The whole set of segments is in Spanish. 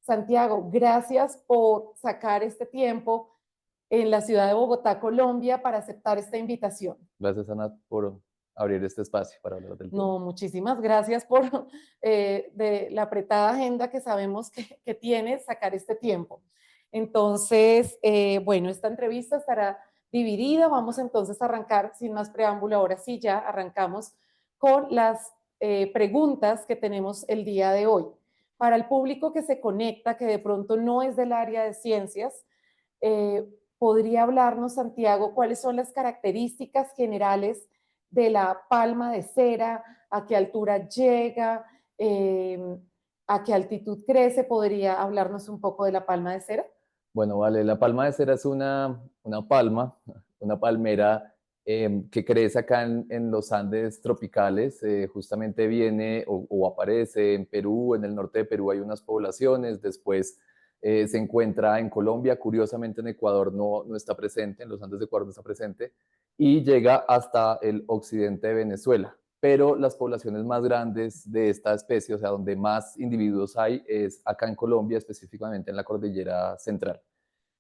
Santiago, gracias por sacar este tiempo en la ciudad de Bogotá, Colombia, para aceptar esta invitación. Gracias, Ana, por abrir este espacio para hablar del tema. No, muchísimas gracias por de la apretada agenda que sabemos que tiene sacar este tiempo. Entonces, bueno, esta entrevista estará dividida. Vamos entonces a arrancar sin más preámbulo. Ahora sí, ya arrancamos con las preguntas que tenemos el día de hoy. Para el público que se conecta, que de pronto no es del área de ciencias, ¿podría hablarnos, Santiago, cuáles son las características generales de la palma de cera? ¿A qué altura llega? ¿A qué altitud crece? ¿Podría hablarnos un poco de la palma de cera? Bueno, vale, la palma de cera es una palma, una palmera que crece acá en los Andes tropicales. Justamente viene o aparece en Perú, en el norte de Perú hay unas poblaciones, después se encuentra en Colombia, curiosamente en Ecuador no está presente, en los Andes de Ecuador no está presente, y llega hasta el occidente de Venezuela. Pero las poblaciones más grandes de esta especie, o sea, donde más individuos hay, es acá en Colombia, específicamente en la cordillera central.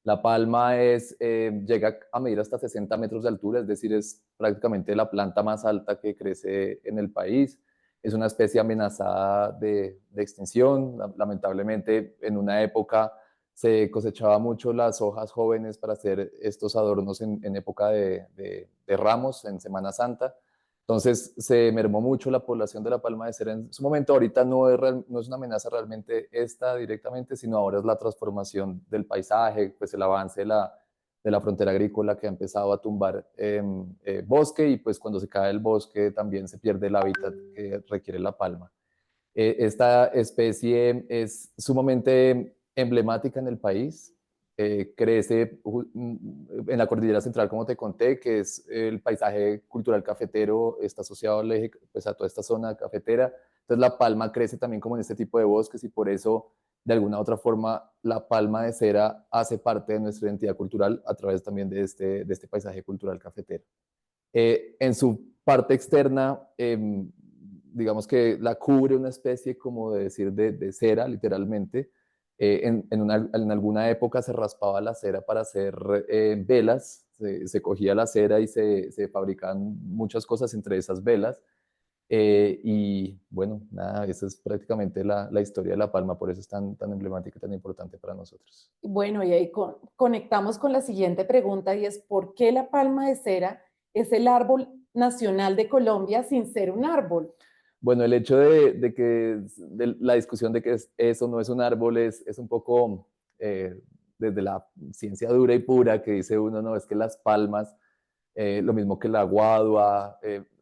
La palma llega a medir hasta 60 metros de altura, es decir, es prácticamente la planta más alta que crece en el país. Es una especie amenazada de extinción. Lamentablemente, en una época se cosechaba mucho las hojas jóvenes para hacer estos adornos en época de Ramos, en Semana Santa. Entonces se mermó mucho la población de la palma de cera en su momento. Ahorita no es una amenaza realmente esta directamente, sino ahora es la transformación del paisaje, pues el avance de la frontera agrícola que ha empezado a tumbar bosque, y pues cuando se cae el bosque también se pierde el hábitat que requiere la palma. Esta especie es sumamente emblemática en el país. Crece en la cordillera central, como te conté, que es el paisaje cultural cafetero, está asociado al eje, pues, a toda esta zona cafetera. Entonces la palma crece también como en este tipo de bosques, y por eso, de alguna u otra forma, la palma de cera hace parte de nuestra identidad cultural a través también de este paisaje cultural cafetero. En su parte externa, digamos que la cubre una especie, como de decir, de cera, literalmente. En alguna época se raspaba la cera para hacer velas, se cogía la cera y se fabricaban muchas cosas, entre esas velas. Y bueno, nada, esa es prácticamente la historia de la palma, por eso es tan emblemática y tan importante para nosotros. Bueno, y ahí conectamos con la siguiente pregunta y es, ¿por qué la palma de cera es el árbol nacional de Colombia sin ser un árbol? Bueno, el hecho de la discusión de que eso no es un árbol es un poco desde la ciencia dura y pura, que dice uno, no, es que las palmas, lo mismo que la guadua,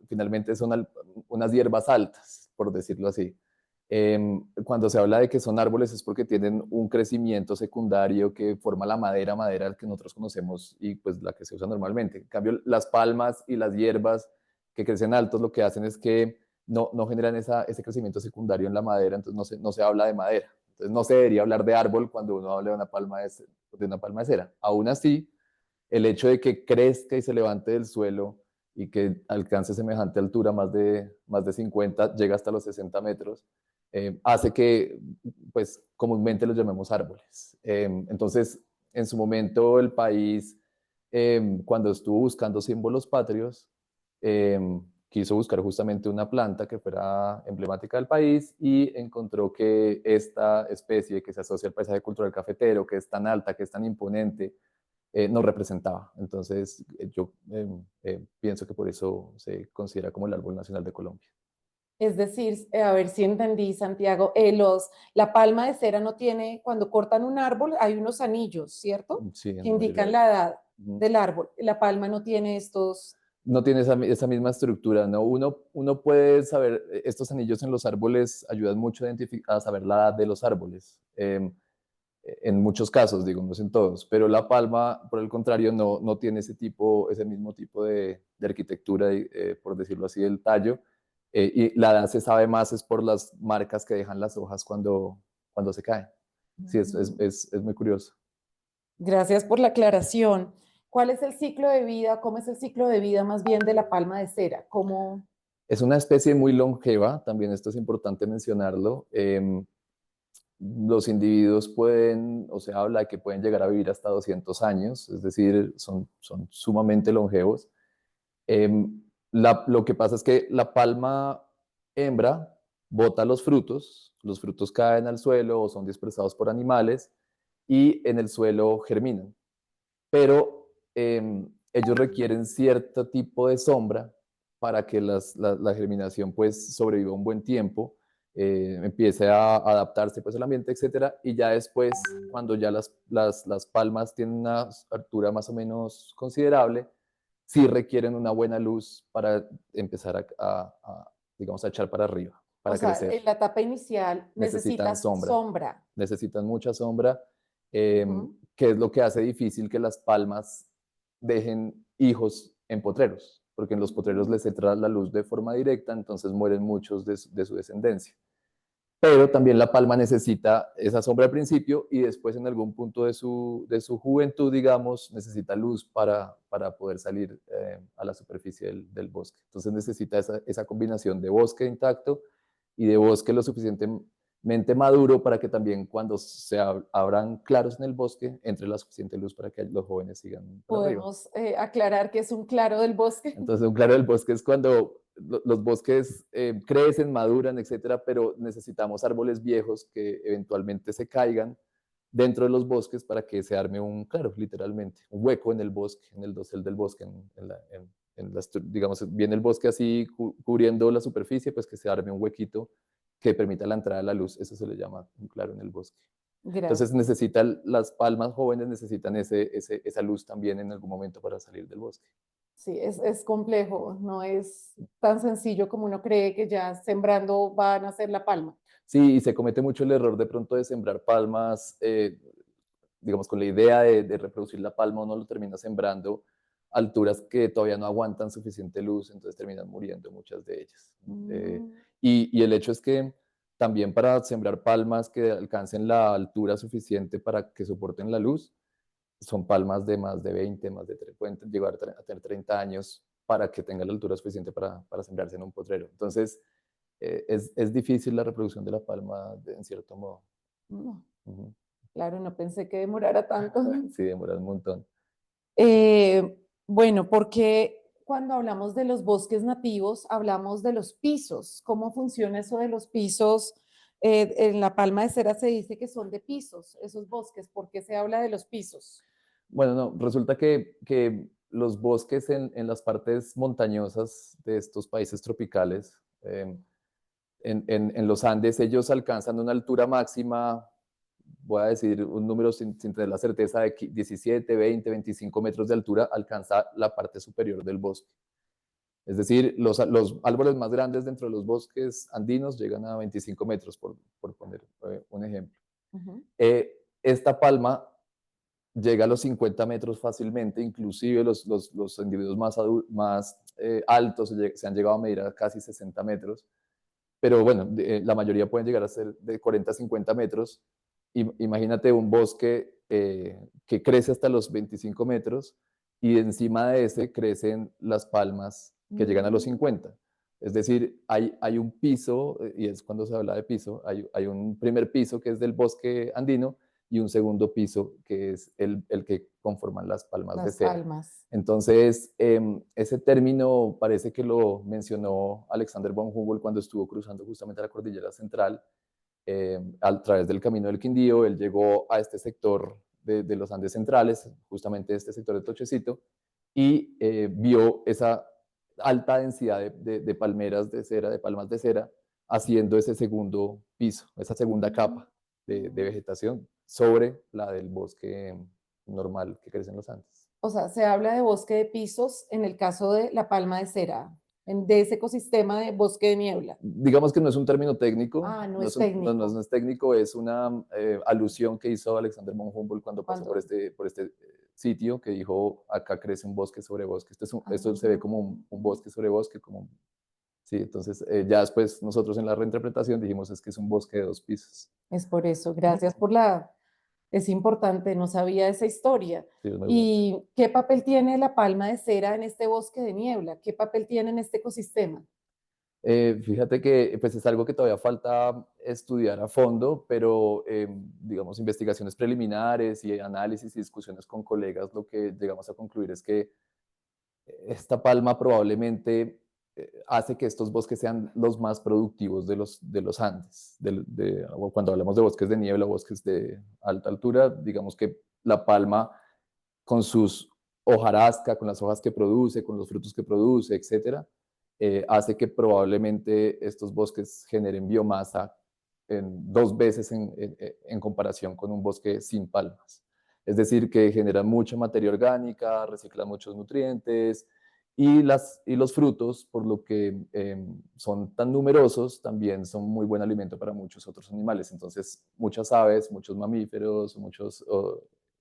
finalmente son unas hierbas altas, por decirlo así. Cuando se habla de que son árboles es porque tienen un crecimiento secundario que forma la madera que nosotros conocemos y pues la que se usa normalmente. En cambio, las palmas y las hierbas que crecen altos lo que hacen es que no generan ese crecimiento secundario en la madera, entonces no se habla de madera. Entonces no se debería hablar de árbol cuando uno habla de una palma de cera. Aún así, el hecho de que crezca y se levante del suelo y que alcance semejante altura, más de 50, llega hasta los 60 metros, hace que pues comúnmente los llamemos árboles. Entonces, en su momento el país, cuando estuvo buscando símbolos patrios, quiso buscar justamente una planta que fuera emblemática del país, y encontró que esta especie que se asocia al paisaje cultural cafetero, que es tan alta, que es tan imponente, nos representaba. Entonces, yo pienso que por eso se considera como el árbol nacional de Colombia. Es decir, a ver si entendí, Santiago, la palma de cera no tiene, cuando cortan un árbol, hay unos anillos, ¿cierto? Sí, Que en la mayoría indican la edad Ujú. del árbol. La palma no tiene estos. No tiene esa misma estructura, ¿no? Uno puede saber, estos anillos en los árboles ayudan mucho a saber la edad de los árboles. En muchos casos, digo, no es en todos, pero la palma, por el contrario, no tiene ese mismo tipo de arquitectura, por decirlo así, del tallo. Y la edad se sabe más es por las marcas que dejan las hojas cuando se caen. Sí, es muy curioso. Gracias por la aclaración. ¿Cuál es el ciclo de vida? ¿Cómo es el ciclo de vida más bien de la palma de cera? ¿Cómo? Es una especie muy longeva, también esto es importante mencionarlo. los individuos pueden, o se habla de que pueden llegar a vivir hasta 200 años, es decir, son sumamente longevos. Lo que pasa es que la palma hembra bota los frutos caen al suelo o son dispersados por animales y en el suelo germinan. Pero ellos requieren cierto tipo de sombra para que la germinación pues sobreviva un buen tiempo, empiece a adaptarse pues al ambiente, etcétera, y ya después, cuando ya las palmas tienen una altura más o menos considerable, sí requieren una buena luz para empezar digamos, a echar para arriba, O para sea, crecer. en la etapa inicial Necesitan necesitas sombra, sombra. necesitan mucha sombra, eh, Ujú. que es lo que hace difícil que las palmas dejen hijos en potreros, porque en los potreros les entra la luz de forma directa, entonces mueren muchos de su descendencia. Pero también la palma necesita esa sombra al principio y después en algún punto de su juventud, digamos, necesita luz para poder salir a la superficie del bosque. Entonces necesita esa combinación de bosque intacto y de bosque lo suficientemente maduro para que también cuando se abran claros en el bosque entre la suficiente luz para que los jóvenes sigan para arriba. Podemos aclarar que es un claro del bosque. Entonces, un claro del bosque es cuando los bosques crecen, maduran, etcétera, pero necesitamos árboles viejos que eventualmente se caigan dentro de los bosques para que se arme un claro, literalmente, un hueco en el bosque, en el dosel del bosque, digamos, viene el bosque así cubriendo la superficie, pues que se arme un huequito que permita la entrada de la luz, eso se le llama un claro en el bosque. Entonces Gracias. las palmas jóvenes necesitan esa luz también en algún momento para salir del bosque. Sí, es complejo, no es tan sencillo como uno cree que ya sembrando van a hacer la palma. Sí, y se comete mucho el error de pronto de sembrar palmas, digamos, con la idea de reproducir la palma, uno lo termina sembrando a alturas que todavía no aguantan suficiente luz, entonces terminan muriendo muchas de ellas. Eh, Mm, y el hecho es que también para sembrar palmas que alcancen la altura suficiente para que soporten la luz, son palmas de más de 20, más de 30, pueden llegar a tener 30 años para que tenga la altura suficiente para sembrarse en un potrero. Entonces, es difícil la reproducción de la palma en cierto modo. no, Ujú. claro, no pensé que demorara tanto. Sí, demora un montón. Bueno, porque cuando hablamos de los bosques nativos, hablamos de los pisos. ¿Cómo funciona eso de los pisos? En la Palma de Cera se dice que son de pisos, esos bosques. ¿Por qué se habla de los pisos? Bueno, no, resulta que los bosques en las partes montañosas de estos países tropicales, en los Andes, ellos alcanzan una altura máxima, voy a decir un número sin tener la certeza, de 17, 20, 25 metros de altura, alcanza la parte superior del bosque. Es decir, los árboles más grandes dentro de los bosques andinos llegan a 25 metros, por poner un ejemplo. Ujú. Esta palma llega a los 50 metros fácilmente, inclusive los individuos más altos se han llegado a medir a casi 60 metros, pero bueno, la mayoría pueden llegar a ser de 40 a 50 metros. Imagínate un bosque que crece hasta los 25 metros y encima de ese crecen las palmas que llegan a los Mm, 50. Es decir, hay un piso, y es cuando se habla de piso, hay un primer piso que es del bosque andino y un segundo piso que es el que conforman las palmas de las cera. palmas. Entonces, ese término parece que lo mencionó Alexander von Humboldt cuando estuvo cruzando justamente la cordillera central a través del Camino del Quindío. Él llegó a este sector de los Andes centrales, justamente este sector de Tochecito, y vio esa alta densidad de palmeras de cera, de palmas de cera, haciendo ese segundo piso, esa segunda capa de Mm. vegetación sobre la del bosque normal que crece en los Andes. O sea, se habla de bosque de pisos en el caso de la palma de cera, de ese ecosistema de bosque de niebla. Digamos que no es un término técnico, Ah, no no es es, no técnico. es técnico, es una alusión que hizo Alexander von Humboldt cuando pasó Cuando, por este sitio, que dijo, acá crece un bosque sobre bosque. Esto se ve como ah, un bosque sobre bosque, como, sí, entonces ya después nosotros en la reinterpretación dijimos es que es un bosque de dos pisos. es por eso. Gracias por la... Es importante, no sabía esa historia. Sí, es muy bueno. ¿Y qué papel tiene la palma de cera en este bosque de niebla? ¿Qué papel tiene en este ecosistema? Fíjate que pues es algo que todavía falta estudiar a fondo, pero digamos investigaciones preliminares y análisis y discusiones con colegas, lo que llegamos a concluir es que esta palma probablemente hace que estos bosques sean los más productivos de los Andes. O cuando hablamos de bosques de niebla, bosques de alta altura, digamos que la palma con sus hojarasca, con las hojas que produce, con los frutos que produce, etcétera, hace que probablemente estos bosques generen biomasa en 2 veces en comparación con un bosque sin palmas. Es decir, que generan mucha materia orgánica, reciclan muchos nutrientes y los frutos, por lo que son tan numerosos, también son muy buen alimento para muchos otros animales. Entonces, muchas aves, muchos mamíferos, muchas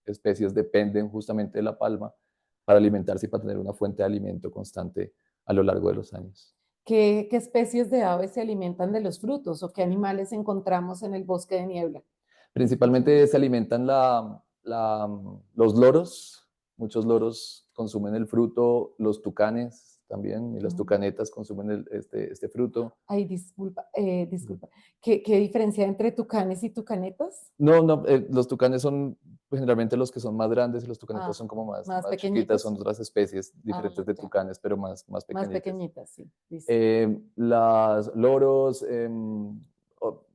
especies dependen justamente de la palma para alimentarse y para tener una fuente de alimento constante a lo largo de los años. ¿Qué especies de aves se alimentan de los frutos o qué animales encontramos en el bosque de niebla? Principalmente se alimentan los loros, muchos loros consumen el fruto, los tucanes también, y las Mm. tucanetas consumen este fruto. Ay, disculpa. ¿Qué diferencia hay entre tucanes y tucanetas? No, no, los tucanes son pues, generalmente los que son más grandes y los tucanetas Ah, son como más más chiquitas, son pequeñitos. otras especies Ah, diferentes de ya, tucanes, pero más más pequeñitas. pequeñitas, sí, listo. Las loros,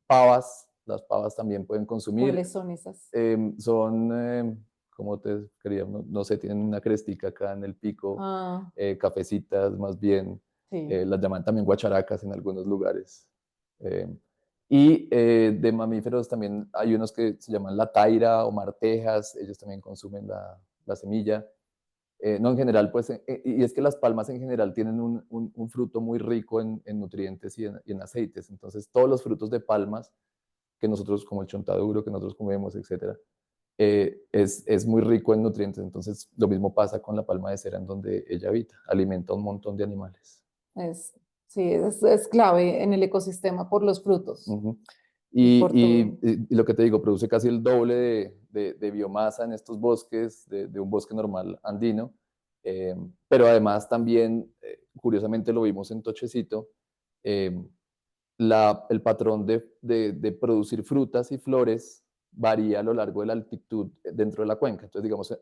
pavas, las pavas también pueden consumir. ¿Cuáles son esas? Son, como te quería, no sé, tienen una crestica acá en el pico, Ah, cafecitas más bien, sí. las llaman también guacharacas en algunos lugares. Eh, y de mamíferos también hay unos que se llaman la taira o martejas, ellos también consumen la semilla. No, en general, pues, y es que las palmas en general tienen un fruto muy rico en nutrientes y en aceites. Entonces, todos los frutos de palmas que nosotros, como el chontaduro, que nosotros comemos, etcétera, es muy rico en nutrientes. Entonces, lo mismo pasa con la palma de cera en donde ella habita, alimenta a un montón de animales. Es, sí, es clave en el ecosistema por los frutos Ujú. y por todo. Y lo que te digo, produce casi el doble de biomasa en estos bosques, de un bosque normal andino, pero además también, curiosamente lo vimos en Tochecito, eh, el patrón de producir frutas y flores varía a lo largo de la altitud dentro de la cuenca. Entonces, digamos,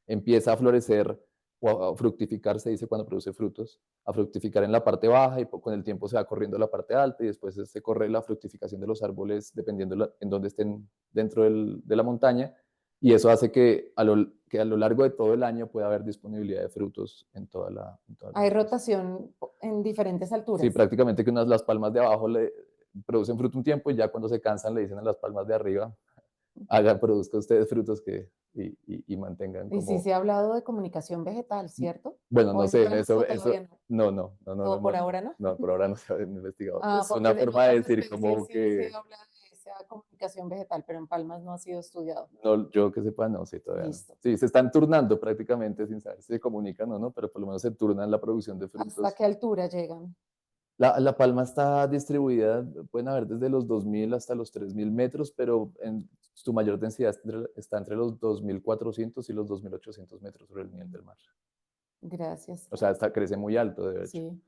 empieza a florecer o a fructificar, se dice cuando produce frutos, a fructificar en la parte baja y con el tiempo se va corriendo a la parte alta y después se corre la fructificación de los árboles dependiendo en dónde estén dentro de la montaña y eso hace que a lo largo de todo el año pueda haber disponibilidad de frutos en toda la Hay cosa. rotación en diferentes Sí, alturas. prácticamente que las palmas de abajo le producen fruto un tiempo y ya cuando se cansan le dicen a las palmas de arriba, produzca ustedes frutos y mantengan Y sí como, se ha hablado de comunicación vegetal, ¿cierto? bueno, ¿O no eso sé, o todavía no? no, Por ahora no. no, por ahora no se ha investigado. Ah, Es porque una en forma de otras decir especies como sí se que, habla de esa comunicación vegetal, pero en palmas no ha sido estudiado. no, yo que sepa, no, sí, todavía no. Listo. Sí, se están turnando prácticamente sin saber si se comunican o no, pero por lo menos se turnan la producción de ¿Hasta frutos. qué altura llegan? La palma está distribuida, pueden haber desde los 2000 hasta los 3000 metros, pero en su mayor densidad está entre los 2400 y los 2800 metros sobre el nivel del mar. Gracias. O sea, crece muy alto, de hecho. Sí,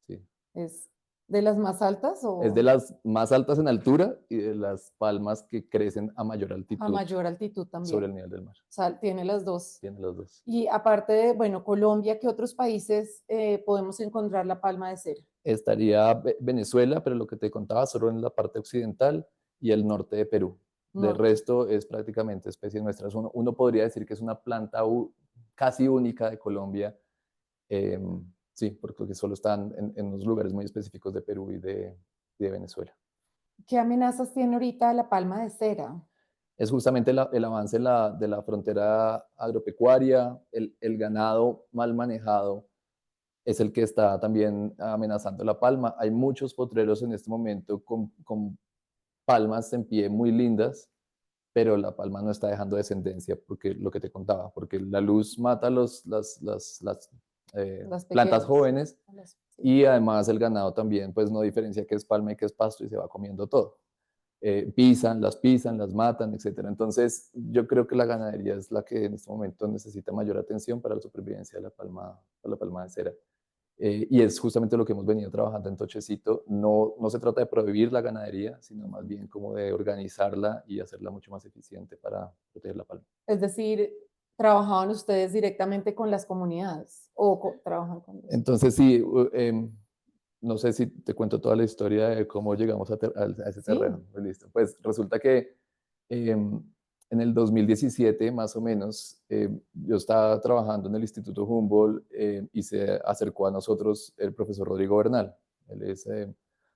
Sí. es de las más altas Es de o las más altas en altura y de las palmas que crecen a mayor a altitud mayor altitud sobre también. el nivel del mar. O sea, tiene las dos. Tiene los dos. Y aparte de, bueno, Colombia, ¿qué otros países podemos encontrar la palma de cera? Estaría Venezuela, pero lo que te contaba solo en la parte occidental y el norte de Perú. De Norte. resto es prácticamente especie nuestra. Uno podría decir que es una planta casi única de Colombia. eh, sí, porque solo están en unos lugares muy específicos de Perú y de Venezuela. ¿Qué amenazas tiene ahorita la palma de cera? Es justamente el avance de la frontera agropecuaria, el ganado mal manejado es el que está también amenazando la palma. Hay muchos potreros en este momento con palmas en pie muy lindas, pero la palma no está dejando descendencia porque lo que te contaba, porque la luz mata las Las plantas pequeñas. jóvenes Sí. y además el ganado también pues no diferencia qué es palma y qué es pasto y se va comiendo todo. Pisan, las matan, etcétera. Entonces, yo creo que la ganadería es la que en este momento necesita mayor atención para la supervivencia de la palma de cera. Y es justamente lo que hemos venido trabajando en Tochecito. No se trata de prohibir la ganadería, sino más bien como de organizarla y hacerla mucho más eficiente para proteger la palma. Es decir, ¿trabajaban ustedes directamente con las comunidades o trabajan con los... Entonces, sí, no sé si te cuento toda la historia de cómo llegamos a ese terreno. Sí, Pues listo. Pues resulta que em, en el 2017, más o menos, yo estaba trabajando en el Instituto Humboldt y se acercó a nosotros el profesor Rodrigo Bernal. Él es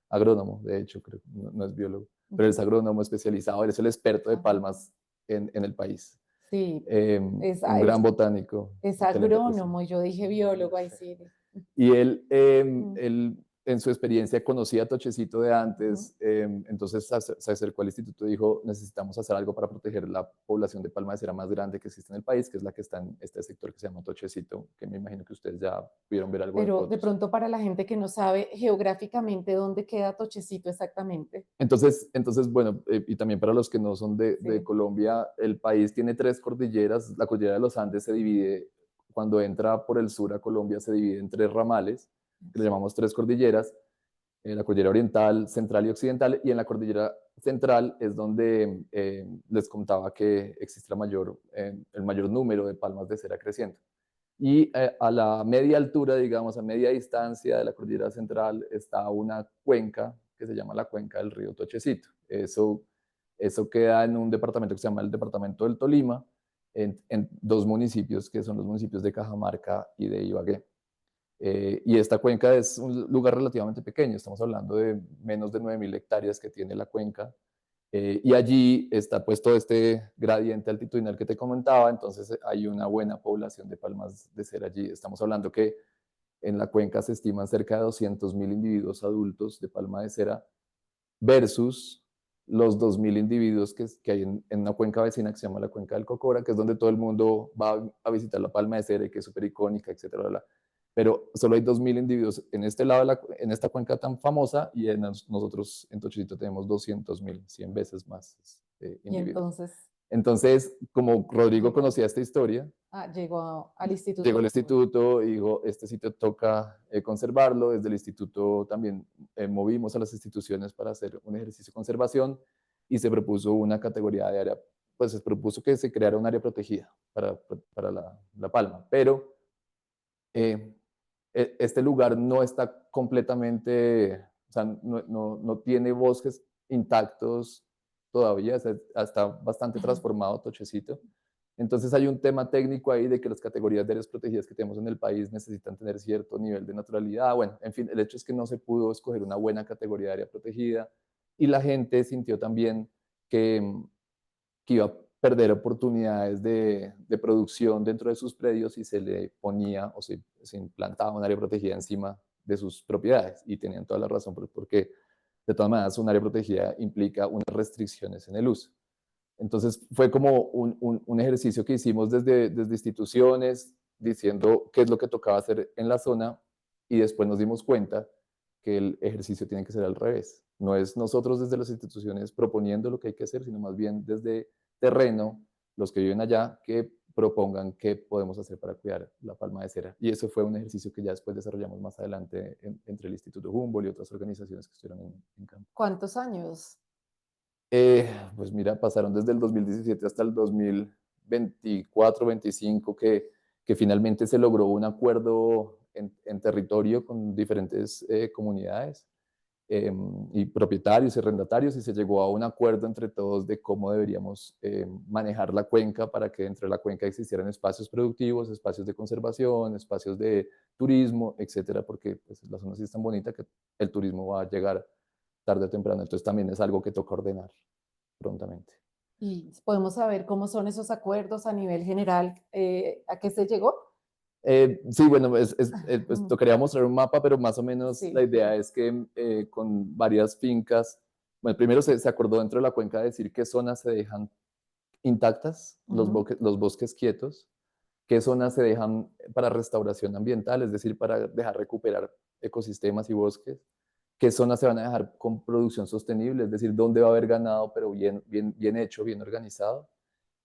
agrónomo, de hecho, creo, no es biólogo, pero él es ujú, agrónomo especializado, él es el experto de ah, palmas en el país. sí, es, Un gran botánico, es excelente persona. agrónomo, yo dije biólogo, ahí sí. Y Mm, él, en su experiencia, conocía a Tochecito de ujú. antes, entonces se acercó al instituto y dijo, necesitamos hacer algo para proteger la población de palma de cera más grande que existe en el país, que es la que está en este sector que se llama Tochecito, que me imagino que ustedes ya pudieron ver algo de Pero de fotos. pronto para la gente que no sabe geográficamente dónde queda Tochecito exactamente. Bueno, y también para los que no son de Sí, Colombia, el país tiene tres cordilleras. La cordillera de los Andes se divide, cuando entra por el sur a Colombia, se divide en tres ramales, que le llamamos tres cordilleras. La cordillera oriental, central y occidental, y en la cordillera central es donde les contaba que existe el mayor número de palmas de cera creciendo. Y a la media altura, digamos, a media distancia de la cordillera central está una cuenca que se llama la cuenca del río Tochecito. Eso queda en un departamento que se llama el departamento del Tolima, en dos municipios que son los municipios de Cajamarca y de Ibagué. Y esta cuenca es un lugar relativamente pequeño, estamos hablando de menos de 9.000 hectáreas que tiene la cuenca. Y allí está pues todo este gradiente altitudinal que te comentaba, entonces hay una buena población de palmas de cera allí. Estamos hablando que en la cuenca se estiman cerca de 200.000 individuos adultos de palma de cera versus los 2.000 individuos que hay en una cuenca vecina que se llama la cuenca del Cocora, que es donde todo el mundo va a visitar la palma de cera y que es súper icónica, etcétera. Pero solo hay 2.000 individuos en este lado, en esta cuenca tan famosa, y nosotros en Tochito tenemos 200.000, 100 veces más y individuos. entonces Entonces, como Rodrigo llegó, conocía esta historia, llegó al llegó Instituto al Humboldt. instituto y dijo, este sitio toca conservarlo. Desde el instituto también movimos a las instituciones para hacer un ejercicio de conservación y se propuso una categoría de área, pues se propuso que se creara un área protegida para la palma, pero eh, este lugar no está completamente, o sea, no tiene bosques intactos todavía, está bastante transformado Tochecito. Entonces hay un tema técnico ahí de que las categorías de áreas protegidas que tenemos en el país necesitan tener cierto nivel de naturalidad. Bueno, en fin, el hecho es que no se pudo escoger una buena categoría de área protegida y la gente sintió también que, que iba a perder oportunidades de producción dentro de sus predios si se le ponía o se implantaba un área protegida encima de sus propiedades. Y tenían toda la razón, porque de todas maneras un área protegida implica unas restricciones en el uso. Entonces fue como un ejercicio que hicimos desde instituciones, diciendo qué es lo que tocaba hacer en la zona, y después nos dimos cuenta que el ejercicio tiene que ser al revés. No es nosotros desde las instituciones proponiendo lo que hay que hacer, sino más bien desde terreno, los que viven allá, que propongan qué podemos hacer para cuidar la palma de cera. Y eso fue un ejercicio que ya después desarrollamos más adelante entre el Instituto Humboldt y otras organizaciones que estuvieron en campo. ¿Cuántos años? Pues mira, pasaron desde el 2017 hasta el 2024-25 que finalmente se logró un acuerdo en territorio con diferentes comunidades y propietarios y arrendatarios, y se llegó a un acuerdo entre todos de cómo deberíamos manejar la cuenca para que dentro de la cuenca existieran espacios productivos, espacios de conservación, espacios de turismo, etcétera, porque pues, la zona sí es tan bonita que el turismo va a llegar tarde o temprano. Entonces también es algo que toca ordenar prontamente. Y podemos saber cómo son esos acuerdos a nivel general, a qué se llegó. Sí, bueno, pues tocaría mostrar un mapa, pero más o menos la Sí. idea es que con varias fincas, bueno, primero se acordó dentro de la cuenca decir qué zonas se dejan intactas, Ujú. los bosques quietos, qué zonas se dejan para restauración ambiental, es decir, para dejar recuperar ecosistemas y bosques, qué zonas se van a dejar con producción sostenible, es decir, dónde va a haber ganado, pero bien hecho, bien organizado,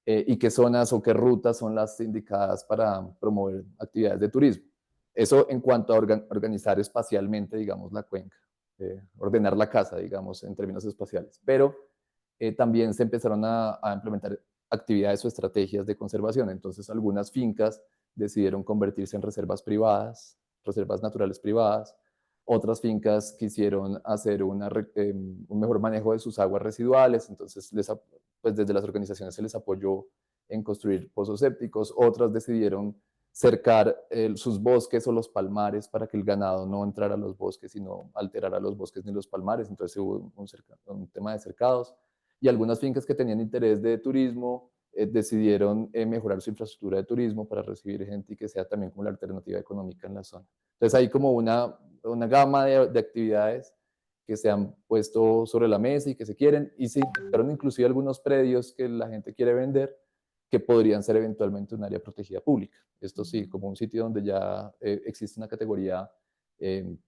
y qué zonas o qué rutas son las indicadas para promover actividades de turismo. eso en cuanto a organizar espacialmente, digamos, la cuenca, ordenar la casa, digamos, en términos espaciales. Pero también se empezaron a implementar actividades o estrategias de conservación. Entonces, algunas fincas decidieron convertirse en reservas privadas, reservas naturales privadas. Otras fincas quisieron hacer un mejor manejo de sus aguas residuales, entonces pues desde las organizaciones se les apoyó en construir pozos sépticos. Otras decidieron cercar sus bosques o los palmares para que el ganado no entrara a los bosques y no alterara los bosques ni los palmares. Entonces hubo un tema de cercados. Y algunas fincas que tenían interés de turismo decidieron mejorar su infraestructura de turismo para recibir gente y que sea también como la alternativa económica en la zona. Entonces hay como una gama de actividades que se han puesto sobre la mesa y que se quieren, y se identificaron inclusive algunos predios que la gente quiere vender que podrían ser eventualmente un área protegida pública. Esto sí, como un sitio donde ya existe una categoría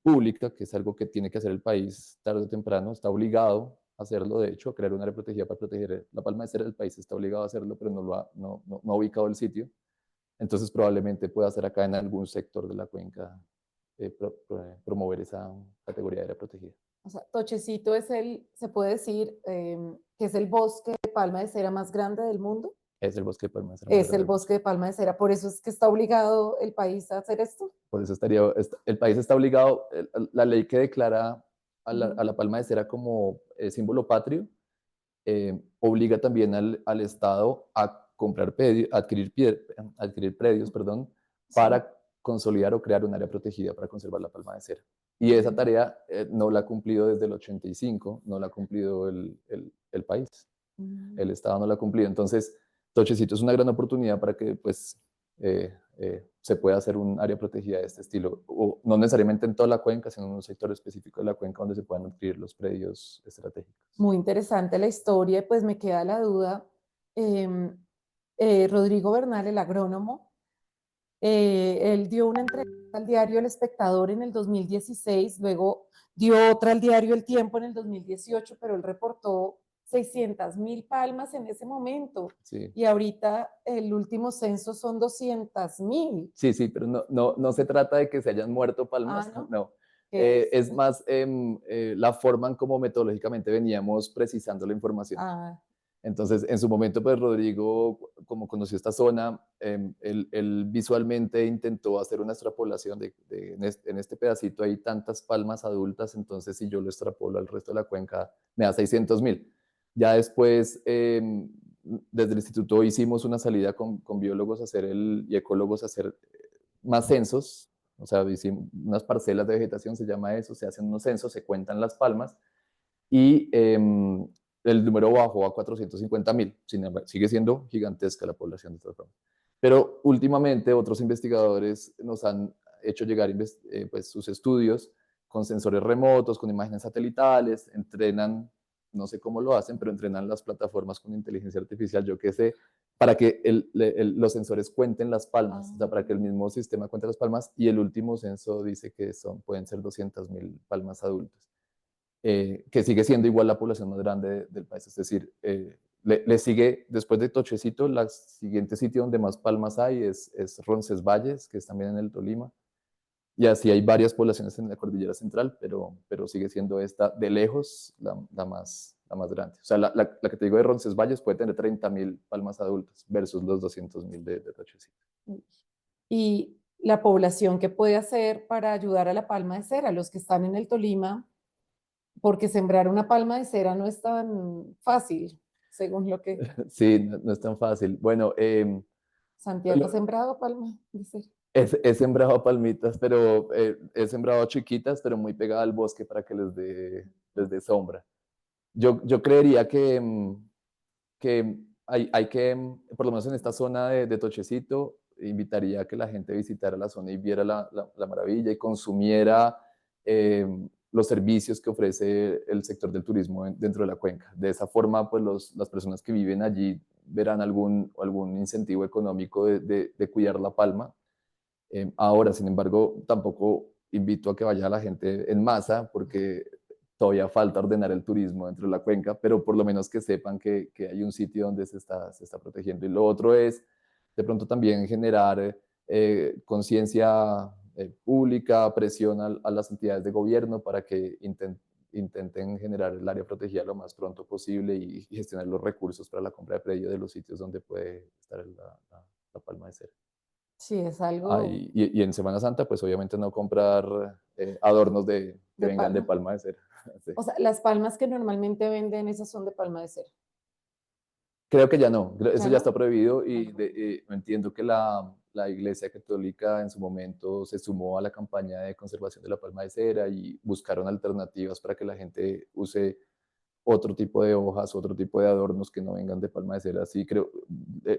pública, que es algo que tiene que hacer el país tarde o temprano, está obligado a hacerlo, de hecho, a crear un área protegida para proteger la palma de cera del país, está obligado a hacerlo, pero no ha ubicado el sitio. Entonces probablemente pueda ser acá en algún sector de la cuenca promover esa categoría de área protegida. O sea, Tochecito es se puede decir, que es el bosque de palma de cera más grande del mundo. Es el bosque de palma de cera más Es grande el del mundo. bosque de palma de cera. Por eso es que está obligado el país a hacer esto. Por eso el país está obligado, la ley que declara a la palma de cera como símbolo patrio, obliga también al Estado a adquirir predios, perdón, Sí. para consolidar o crear un área protegida para conservar la palma de cera. Y esa tarea no la ha cumplido desde el 85, no la ha cumplido el país. El Estado no la ha cumplido. Entonces, Tochecito es una gran oportunidad para que pues, se pueda hacer un área protegida de este estilo, o no necesariamente en toda la cuenca, sino en un sector específico de la cuenca donde se puedan adquirir los predios estratégicos. Muy interesante la historia, pues me queda la duda. eh, Rodrigo Bernal, el agrónomo, él dio una entrevista al diario El Espectador en el 2016, luego dio otra al diario El Tiempo en el 2018, pero él reportó 600.000 palmas en ese momento. Sí. Y ahorita el último censo son 200.000. Sí, sí, pero no se trata de que se hayan muerto palmas, ¿No? no. Es, Es más la forma en cómo metodológicamente veníamos precisando la información. Entonces, en su momento, pues Rodrigo, como conoció esta zona, él visualmente intentó hacer una extrapolación en este pedacito hay tantas palmas adultas, entonces si yo lo extrapolo al resto de la cuenca, me da 600.000. Ya después, desde el instituto hicimos una salida con biólogos y ecólogos a hacer más censos, o sea, hicimos unas parcelas de vegetación, se llama eso, se hacen unos censos, se cuentan las palmas, y el número bajó a 450.000. Sin embargo, sigue siendo gigantesca la población de todas formas. Pero últimamente otros investigadores nos han hecho llegar pues, sus estudios con sensores remotos, con imágenes satelitales, entrenan, no sé cómo lo hacen, pero entrenan las plataformas con inteligencia artificial, yo qué sé, para que los sensores cuenten las palmas, o sea, para que el mismo sistema cuente las palmas, y el último censo dice que pueden ser 200.000 palmas adultas. Que sigue siendo igual la población más grande del país. Es decir, le sigue, después de Tochecito, el siguiente sitio donde más palmas hay es Roncesvalles, que es también en el Tolima. Y así hay varias poblaciones en la cordillera central, pero sigue siendo esta de lejos la más grande. O sea, la que te digo de Roncesvalles puede tener 30.000 palmas adultas versus los 200.000 de Tochecito. Y la población que puede hacer para ayudar a la palma de cera, los que están en el Tolima, porque sembrar una palma de cera no es tan fácil, según lo que Sí, no es tan fácil. Bueno, Santiago ha sembrado palma de cera. he sembrado palmitas, pero he sembrado chiquitas, pero muy pegadas al bosque para que les dé sombra. Yo creería que hay que, por lo menos en esta zona de Tochecito, invitaría a que la gente visitara la zona y viera la maravilla y consumiera los servicios que ofrece el sector del turismo dentro de la cuenca. De esa forma, pues las personas que viven allí verán algún incentivo económico de cuidar la palma. Ahora, sin embargo, tampoco invito a que vaya la gente en masa porque todavía falta ordenar el turismo dentro de la cuenca, pero por lo menos que sepan que hay un sitio donde se está protegiendo. Y lo otro es, de pronto también generar conciencia pública, presión a las entidades de gobierno para que intenten generar el área protegida lo más pronto posible y gestionar los recursos para la compra de predio de los sitios donde puede estar la palma de cera. Sí, es Ah, algo y en Semana Santa, pues obviamente no comprar adornos que de vengan de palma. palma de cera. Sí. O sea, las palmas que normalmente venden, esas son de palma de cera. Creo que ya no, eso ¿Ya ya está no? prohibido y Ajá. entiendo que la Iglesia Católica en su momento se sumó a la campaña de conservación de la palma de cera y buscaron alternativas para que la gente use otro tipo de hojas, otro tipo de adornos que no vengan de palma de cera. Sí, creo,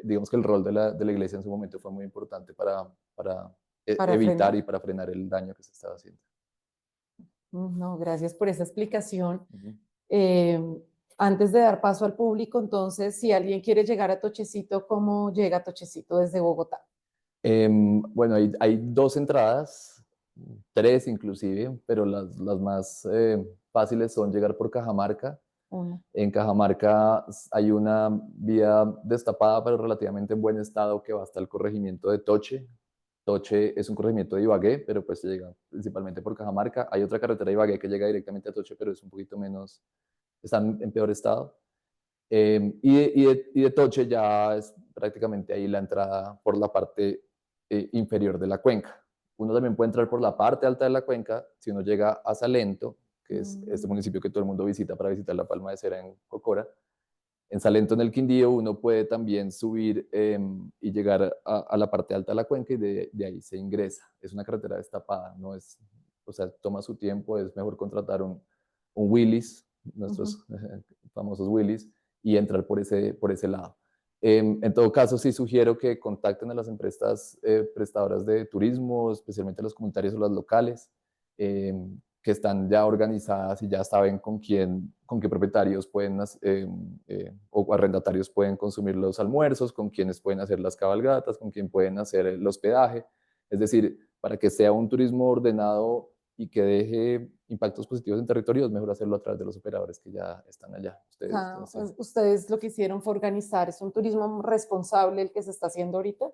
digamos que el rol de la Iglesia en su momento fue muy importante para Para evitar frenar. y para frenar el daño que se estaba haciendo. No, gracias por esa explicación. Ujú. Eh, Antes de dar paso al público, entonces, si alguien quiere llegar a Tochecito, ¿cómo llega a Tochecito desde Bogotá? Bueno, hay dos entradas, tres inclusive, pero las más fáciles son llegar por Cajamarca. Una. En Cajamarca hay una vía destapada, pero relativamente en buen estado, que va hasta el corregimiento de Toche. Toche es un corregimiento de Ibagué, pero pues se llega principalmente por Cajamarca. Hay otra carretera de Ibagué que llega directamente a Toche, pero es un poquito menos, está en peor estado. Y de Toche ya es prácticamente ahí la entrada por la parte inferior de la cuenca. Uno también puede entrar por la parte alta de la cuenca si uno llega a Salento, que es este Mm. municipio que todo el mundo visita para visitar la Palma de Cera en Cocora. En Salento, en el Quindío, uno puede también subir y llegar a la parte alta de la cuenca y de ahí se ingresa. Es una carretera destapada, no es, o sea, toma su tiempo, es mejor contratar un Willys, Ujú. nuestros famosos Willys, y entrar por ese lado. En todo caso, sí sugiero que contacten a las empresas prestadoras de turismo, especialmente los comunitarios o las locales, que están ya organizadas y ya saben con qué propietarios pueden, o arrendatarios pueden consumir los almuerzos, con quienes pueden hacer las cabalgatas, con quién pueden hacer el hospedaje. Es decir, para que sea un turismo ordenado y que deje impactos positivos en territorio, es mejor hacerlo a través de los operadores que ya están allá. O Ustedes, sea, entonces, ustedes lo que hicieron fue organizar, es un turismo responsable el que se está haciendo ahorita,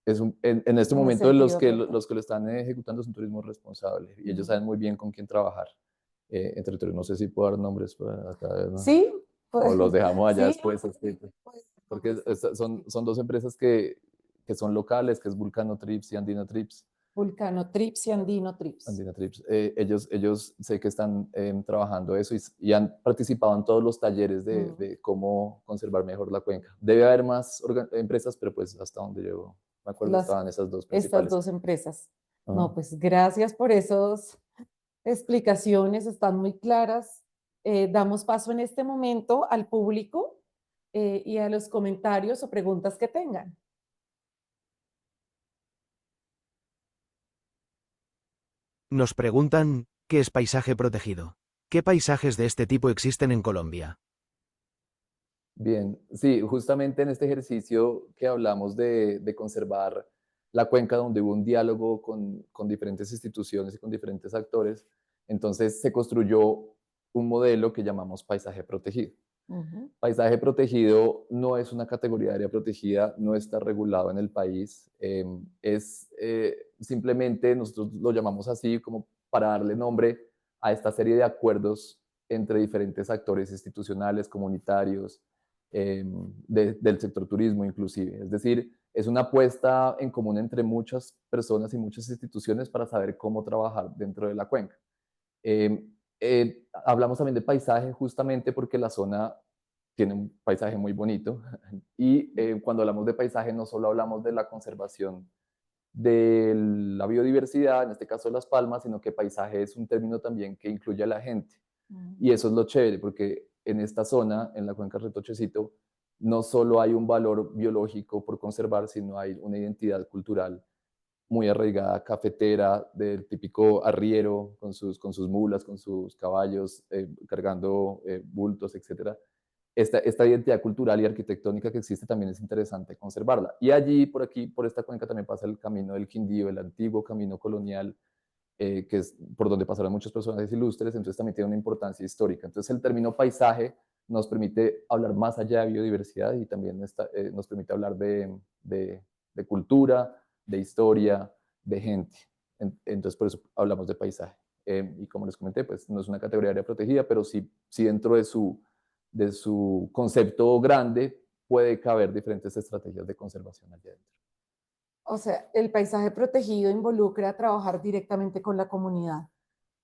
en este en el momento sentido ambiental. los que lo están ejecutando es un turismo responsable y ellos Ujú. saben muy bien con quién trabajar en territorio. No sé si puedo dar nombres para acá, ¿no? Sí, O pues, los dejamos allá sí, después escritos. Porque son dos empresas que son locales, que es Vulcano Trips y Andina Trips. Vulcano Trips y Andino Trips. Andina Trips. Ellos sé que están trabajando eso y han participado en todos los talleres Mm. de cómo conservar mejor la cuenca. Debe haber más empresas, pero pues hasta donde yo me acuerdo Las, estaban esas dos estas principales. dos empresas. Ajá. No, pues gracias por esas explicaciones, están muy claras. Damos paso en este momento al público y a los comentarios o preguntas que tengan. Nos preguntan, ¿qué es paisaje protegido? ¿Qué paisajes de este tipo existen en Colombia? Bien, sí, justamente en este ejercicio que hablamos de conservar la cuenca donde hubo un diálogo con diferentes instituciones y con diferentes actores, entonces se construyó un modelo que llamamos paisaje protegido. Ujú. Paisaje protegido no es una categoría de área protegida, no está regulado en el país, es simplemente nosotros lo llamamos así como para darle nombre a esta serie de acuerdos entre diferentes actores institucionales, comunitarios, del sector turismo inclusive. Es decir, es una apuesta en común entre muchas personas y muchas instituciones para saber cómo trabajar dentro de la cuenca. Eh, Hablamos también de paisaje justamente porque la zona tiene un paisaje muy bonito y cuando hablamos de paisaje no solo hablamos de la conservación de la biodiversidad, en este caso de las palmas, sino que paisaje es un término también que incluye a la gente. Y eso es lo chévere, porque en esta zona, en la cuenca del Retochecito, no solo hay un valor biológico por conservar, sino hay una identidad cultural muy arraigada, cafetera, del típico arriero, con sus mulas, con sus caballos, cargando bultos, etcétera. Esta identidad cultural y arquitectónica que existe también es interesante conservarla. Y allí, por aquí, por esta cuenca también pasa el camino del Quindío, el antiguo camino colonial, que es por donde pasaron muchos personajes ilustres, entonces también tiene una importancia histórica. Entonces el término paisaje nos permite hablar más allá de biodiversidad y también nos permite hablar de cultura, de historia, de gente. Entonces, por eso hablamos de paisaje. Y como les comenté, pues no es una categoría de área protegida, pero sí dentro de su concepto grande puede caber diferentes estrategias de conservación allá adentro. O sea, el paisaje protegido involucra trabajar directamente con la comunidad.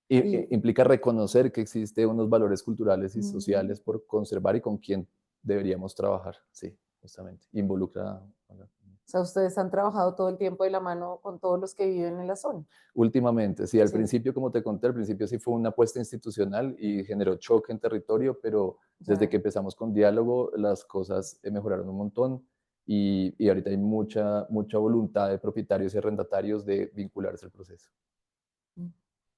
Y, Implica reconocer que existen unos valores culturales y mm, sociales por conservar y con quién deberíamos trabajar, sí, justamente. Involucra. o sea, ustedes han trabajado todo el tiempo de la mano con todos los que viven en la zona. Últimamente, sí, al Sí, principio, como te conté, al principio sí fue una apuesta institucional y generó choque en territorio, pero desde ya. que empezamos con diálogo, las cosas mejoraron un montón y ahorita hay mucha voluntad de propietarios y arrendatarios de vincularse al proceso. Mm,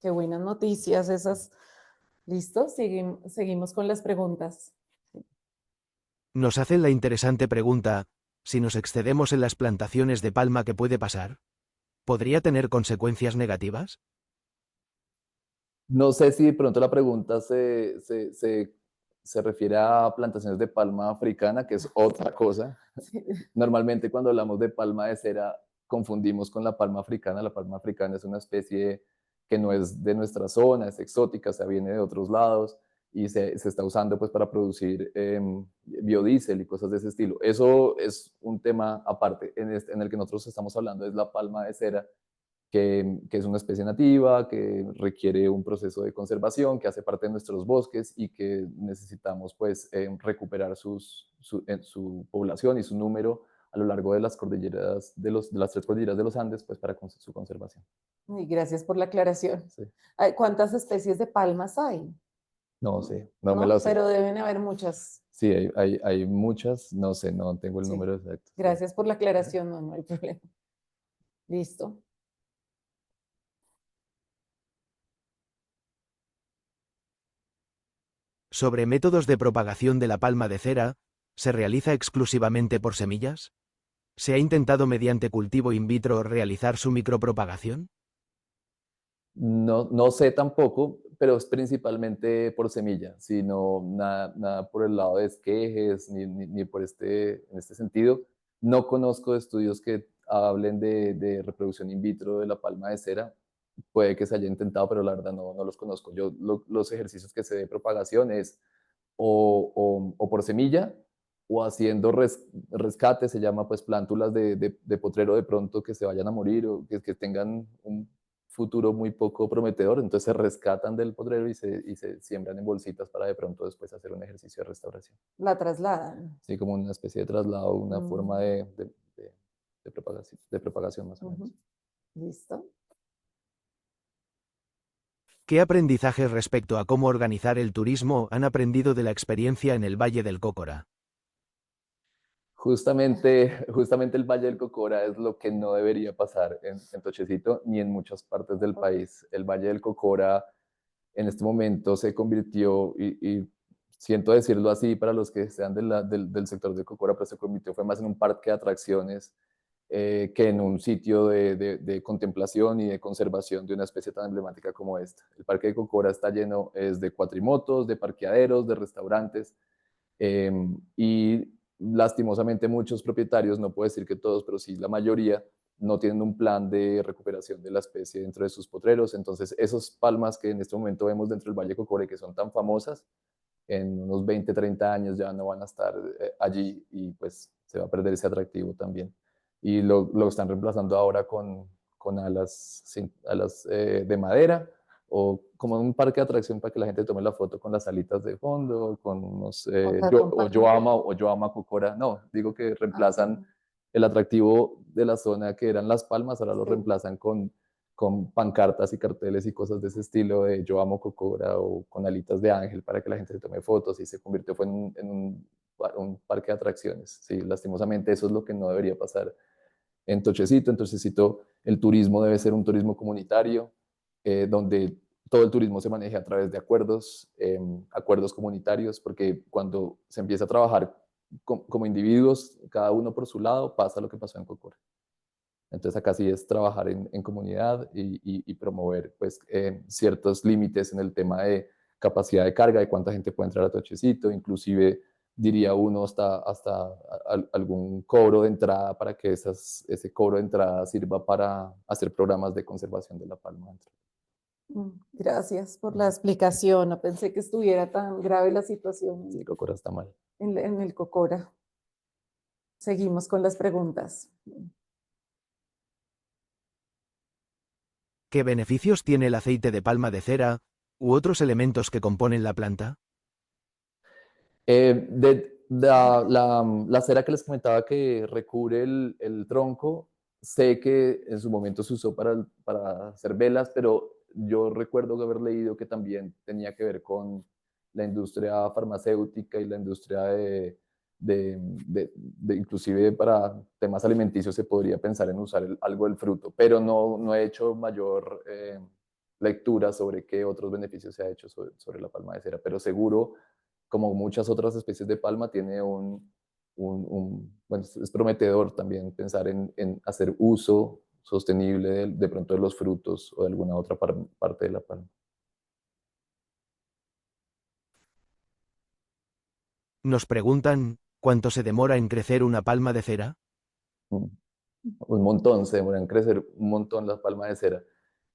Qué buenas noticias esas. ¿Listo? Seguimos con las preguntas. Nos hacen la interesante pregunta, si nos excedemos en las plantaciones de palma, ¿qué puede pasar? ¿Podría tener consecuencias negativas? No sé si de pronto la pregunta se refiere a plantaciones de palma africana, que es otra cosa. Sí. Normalmente cuando hablamos de palma de cera confundimos con la palma africana. La palma africana es una especie que no es de nuestra zona, es exótica, o sea, viene de otros lados y se está usando pues para producir biodiesel y cosas de ese estilo. Eso es un tema aparte. En el que nosotros estamos hablando es la palma de cera, que es una especie nativa, que requiere un proceso de conservación, que hace parte de nuestros bosques y que necesitamos pues recuperar su población y su número a lo largo de las cordilleras, de las tres cordilleras de los Andes, pues para su conservación. Y gracias por la aclaración. Sí. ¿Cuántas especies de palmas hay? No sé, no me lo ¿No? sé. Pero deben haber muchas. Sí, hay muchas, no sé, no tengo el Sí. número exacto. Gracias por la aclaración, no, no hay problema. Listo. Sobre métodos de propagación de la palma de cera, ¿se realiza exclusivamente por semillas? ¿Se ha intentado mediante cultivo in vitro realizar su micropropagación? No sé tampoco, pero es principalmente por semilla, sino nada por el lado de esquejes, ni por en este sentido. No conozco estudios que hablen de reproducción in vitro de la palma de cera. Puede que se haya intentado, pero la verdad no los conozco. Los ejercicios que sé de propagación es o por semilla o haciendo rescate, se llama pues plántulas de potrero de pronto que se vayan a morir o que tengan un futuro muy poco prometedor, entonces se rescatan del potrero y se siembran en bolsitas para de pronto después hacer un ejercicio de restauración. La trasladan. Así como una especie de traslado, una forma Mm, de propagación más o menos. ujú. Listo. ¿Qué aprendizajes respecto a cómo organizar el turismo han aprendido de la experiencia en el Valle del Cócora? Justamente el Valle del Cocora es lo que no debería pasar en Tochecito ni en muchas partes del Ok. país. El Valle del Cocora en este momento se convirtió, y siento decirlo así para los que sean del sector de Cocora, pero se convirtió, fue más en un parque de atracciones que en un sitio de contemplación y de conservación de una especie tan emblemática como esta. El Parque de Cocora está lleno es de cuatrimotos, de parqueaderos, de restaurantes, y lastimosamente muchos propietarios, no puedo decir que todos, pero sí la mayoría, no tienen un plan de recuperación de la especie dentro de sus potreros. Entonces, esos palmas que en este momento vemos dentro del Valle Cocora, que son tan famosas, en unos 20, 30 años ya no van a estar allí y pues se va a perder ese atractivo también. Y lo están reemplazando ahora con alas de madera o como un parque de atracción para que la gente tome la foto con las alitas de fondo, con unos O sea, con Yo Ama Cocora. No, digo que reemplazan ah, el atractivo de la zona que eran las palmas, ahora lo sí. reemplazan con pancartas y carteles y cosas de ese estilo de Yo Amo Cocora o con alitas de ángel para que la gente se tome fotos y se convirtió fue un parque de atracciones. Sí, lastimosamente eso es lo que no debería pasar en Tochecito. En Tochecito el turismo debe ser un turismo comunitario, donde todo el turismo se maneje a través de acuerdos comunitarios, porque cuando se empieza a trabajar como individuos, cada uno por su lado, pasa lo que pasó en Cocora. Entonces acá sí es trabajar en comunidad y promover pues, ciertos límites en el tema de capacidad de carga, de cuánta gente puede entrar a Tochecito, inclusive diría uno, hasta algún cobro de entrada para que ese cobro de entrada sirva para hacer programas de conservación de la palma. Gracias por la explicación. No pensé que estuviera tan grave la situación Sí, Cocora está mal. en el Cocora. Seguimos con las preguntas. ¿Qué beneficios tiene el aceite de palma de cera u otros elementos que componen la planta? La cera que les comentaba que recubre el tronco, sé que en su momento se usó para hacer velas, pero yo recuerdo haber leído que también tenía que ver con la industria farmacéutica y la industria inclusive para temas alimenticios se podría pensar en usar algo del fruto, pero no he hecho mayor lectura sobre qué otros beneficios se ha hecho sobre la palma de cera, pero seguro como muchas otras especies de palma, tiene bueno, es prometedor también pensar en hacer uso sostenible de pronto de los frutos o de alguna otra parte de la palma. Nos preguntan, ¿cuánto se demora en crecer una palma de cera? Mm. Un montón, se demoran en crecer un montón las palmas de cera.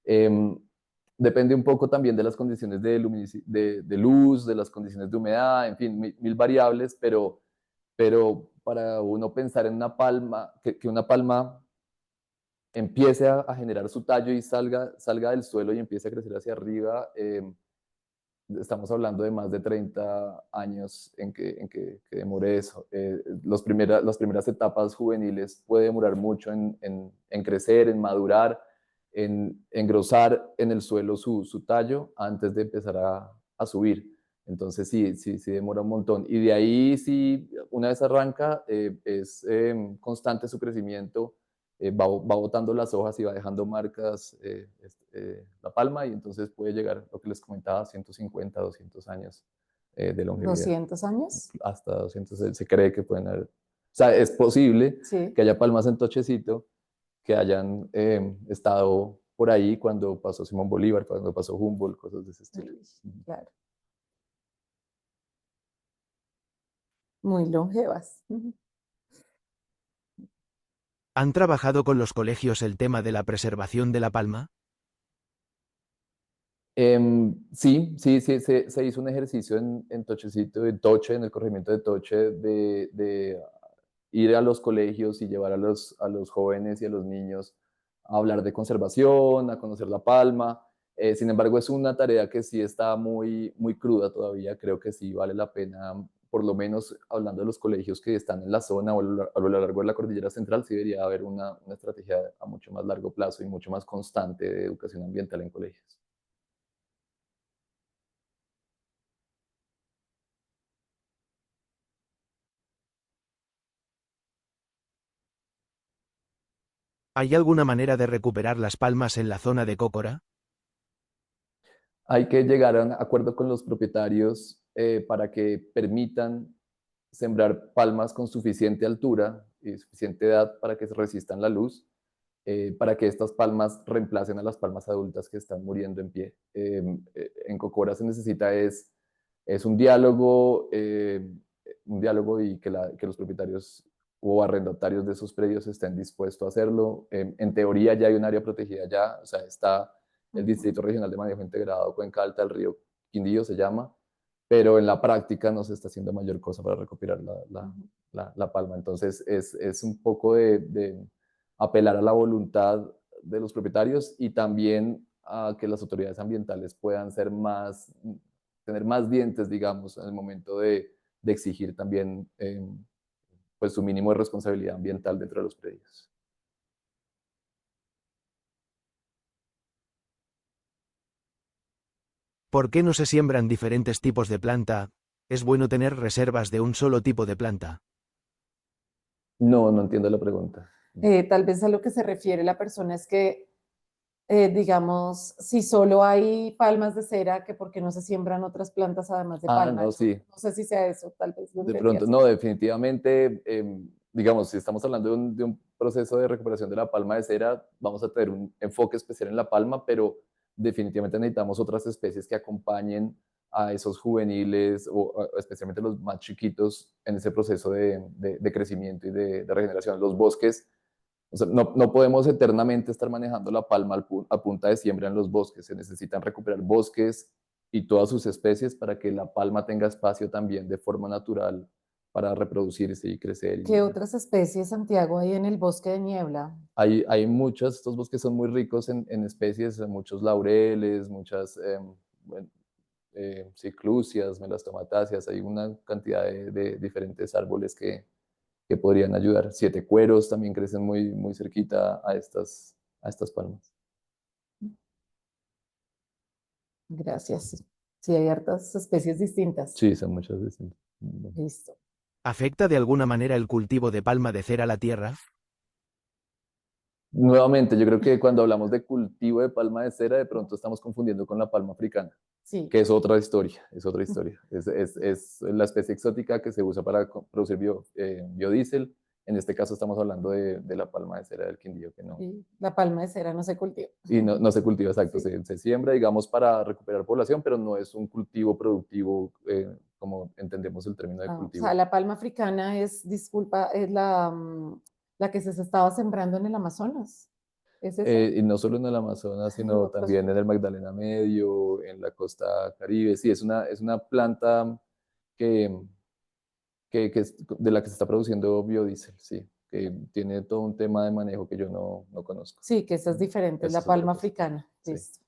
Em, Depende un poco también de las condiciones de luz, de las condiciones de humedad, en fin, mil variables, pero para uno pensar en una palma, que una palma empiece a generar su tallo y salga del suelo y empiece a crecer hacia arriba, estamos hablando de más de 30 años que demore eso. Las primeras etapas juveniles puede demorar mucho en crecer, en madurar, en engrosar en el suelo su tallo antes de empezar a subir. Entonces sí demora un montón. Y de ahí, sí, una vez arranca, es constante su crecimiento, va botando las hojas y va dejando marcas la palma y entonces puede llegar, lo que les comentaba, a 150, 200 años de longevidad. 200 años. Hasta 200 se cree que pueden haber. O sea, es posible Sí. que haya palmas en Tochecito que hayan estado por ahí cuando pasó Simón Bolívar, cuando pasó Humboldt, cosas de ese estilo. Claro. Muy longevas. ¿Han trabajado con los colegios el tema de la preservación de la palma? Sí, se hizo un ejercicio en Tochecito, en Toche, en el corregimiento de Toche, de ir a los colegios y llevar a los jóvenes y a los niños a hablar de conservación, a conocer la palma. Sin embargo, es una tarea que sí está muy cruda todavía. Creo que sí vale la pena, por lo menos hablando de los colegios que están en la zona o a lo largo de la cordillera central, sí debería haber una estrategia a mucho más largo plazo y mucho más constante de educación ambiental en colegios. ¿Hay alguna manera de recuperar las palmas en la zona de Cócora? Hay que llegar a un acuerdo con los propietarios para que permitan sembrar palmas con suficiente altura y suficiente edad para que se resistan la luz, para que estas palmas reemplacen a las palmas adultas que están muriendo en pie. En Cocora se necesita es un diálogo y que los propietarios o arrendatarios de esos predios estén dispuestos a hacerlo. En teoría ya hay un área protegida ya, o sea, está el Distrito Regional de Manejo Integrado Cuenca Alta del Río Quindío se llama, pero en la práctica no se está haciendo mayor cosa para recuperar la palma. Entonces es un poco de apelar a la voluntad de los propietarios y también a que las autoridades ambientales puedan tener más dientes, digamos, en el momento de exigir también pues su mínimo de responsabilidad ambiental dentro de los predios. ¿Por qué no se siembran diferentes tipos de planta? ¿Es bueno tener reservas de un solo tipo de planta? No entiendo la pregunta. Tal vez a lo que se refiere la persona es que, digamos, si solo hay palmas de cera, que por qué no se siembran otras plantas además de palma. No, sí. No sé si sea eso, tal vez lo De entendí pronto, así. no, definitivamente, digamos, si estamos hablando de un proceso de recuperación de la palma de cera, vamos a tener un enfoque especial en la palma, pero definitivamente necesitamos otras especies que acompañen a esos juveniles, o especialmente los más chiquitos, en ese proceso de crecimiento y de regeneración. Los bosques, o sea, no podemos eternamente estar manejando la palma a punta de siembra en los bosques. Se necesitan recuperar bosques y todas sus especies para que la palma tenga espacio también de forma natural para reproducirse y crecer. ¿Qué otras especies, Santiago, hay en el bosque de niebla? Hay muchas, estos bosques son muy ricos en especies, muchos laureles, muchas bueno, ciclusias, melastomatáceas, hay una cantidad de diferentes árboles que podrían ayudar. Siete cueros también crecen muy cerquita a estas palmas. Gracias. Sí, hay hartas especies distintas. Sí, son muchas distintas. Listo. ¿Afecta de alguna manera el cultivo de palma de cera a la tierra? Nuevamente, yo creo que cuando hablamos de cultivo de palma de cera, de pronto estamos confundiendo con la palma africana, Sí. que es otra historia, es otra historia. Es la especie exótica que se usa para producir biodiesel. En este caso estamos hablando de la palma de cera del Quindío, que no. Sí, la palma de cera no se cultiva. Y no se cultiva, exacto, Sí. se siembra, digamos, para recuperar población, pero no es un cultivo productivo como entendemos el término de O cultivo. sea, la palma africana es, disculpa, es la que se estaba sembrando en el Amazonas. ¿Es esa? Y no solo en el Amazonas, Ay, sino otros. también en el Magdalena Medio, en la costa Caribe. Sí, es una planta que, de la que se está produciendo biodiesel, sí, que tiene todo un tema de manejo que yo no conozco. Sí, que esa es diferente, es Eso la es otra palma cosa. africana. Sí. Listo.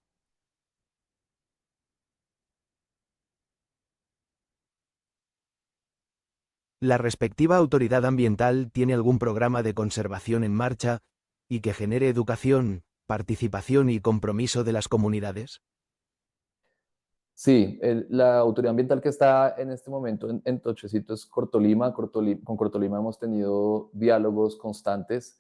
¿La respectiva autoridad ambiental tiene algún programa de conservación en marcha y que genere educación, participación y compromiso de las comunidades? Sí, la autoridad ambiental que está en este momento en Tochecito es Cortolima. Con Cortolima hemos tenido diálogos constantes,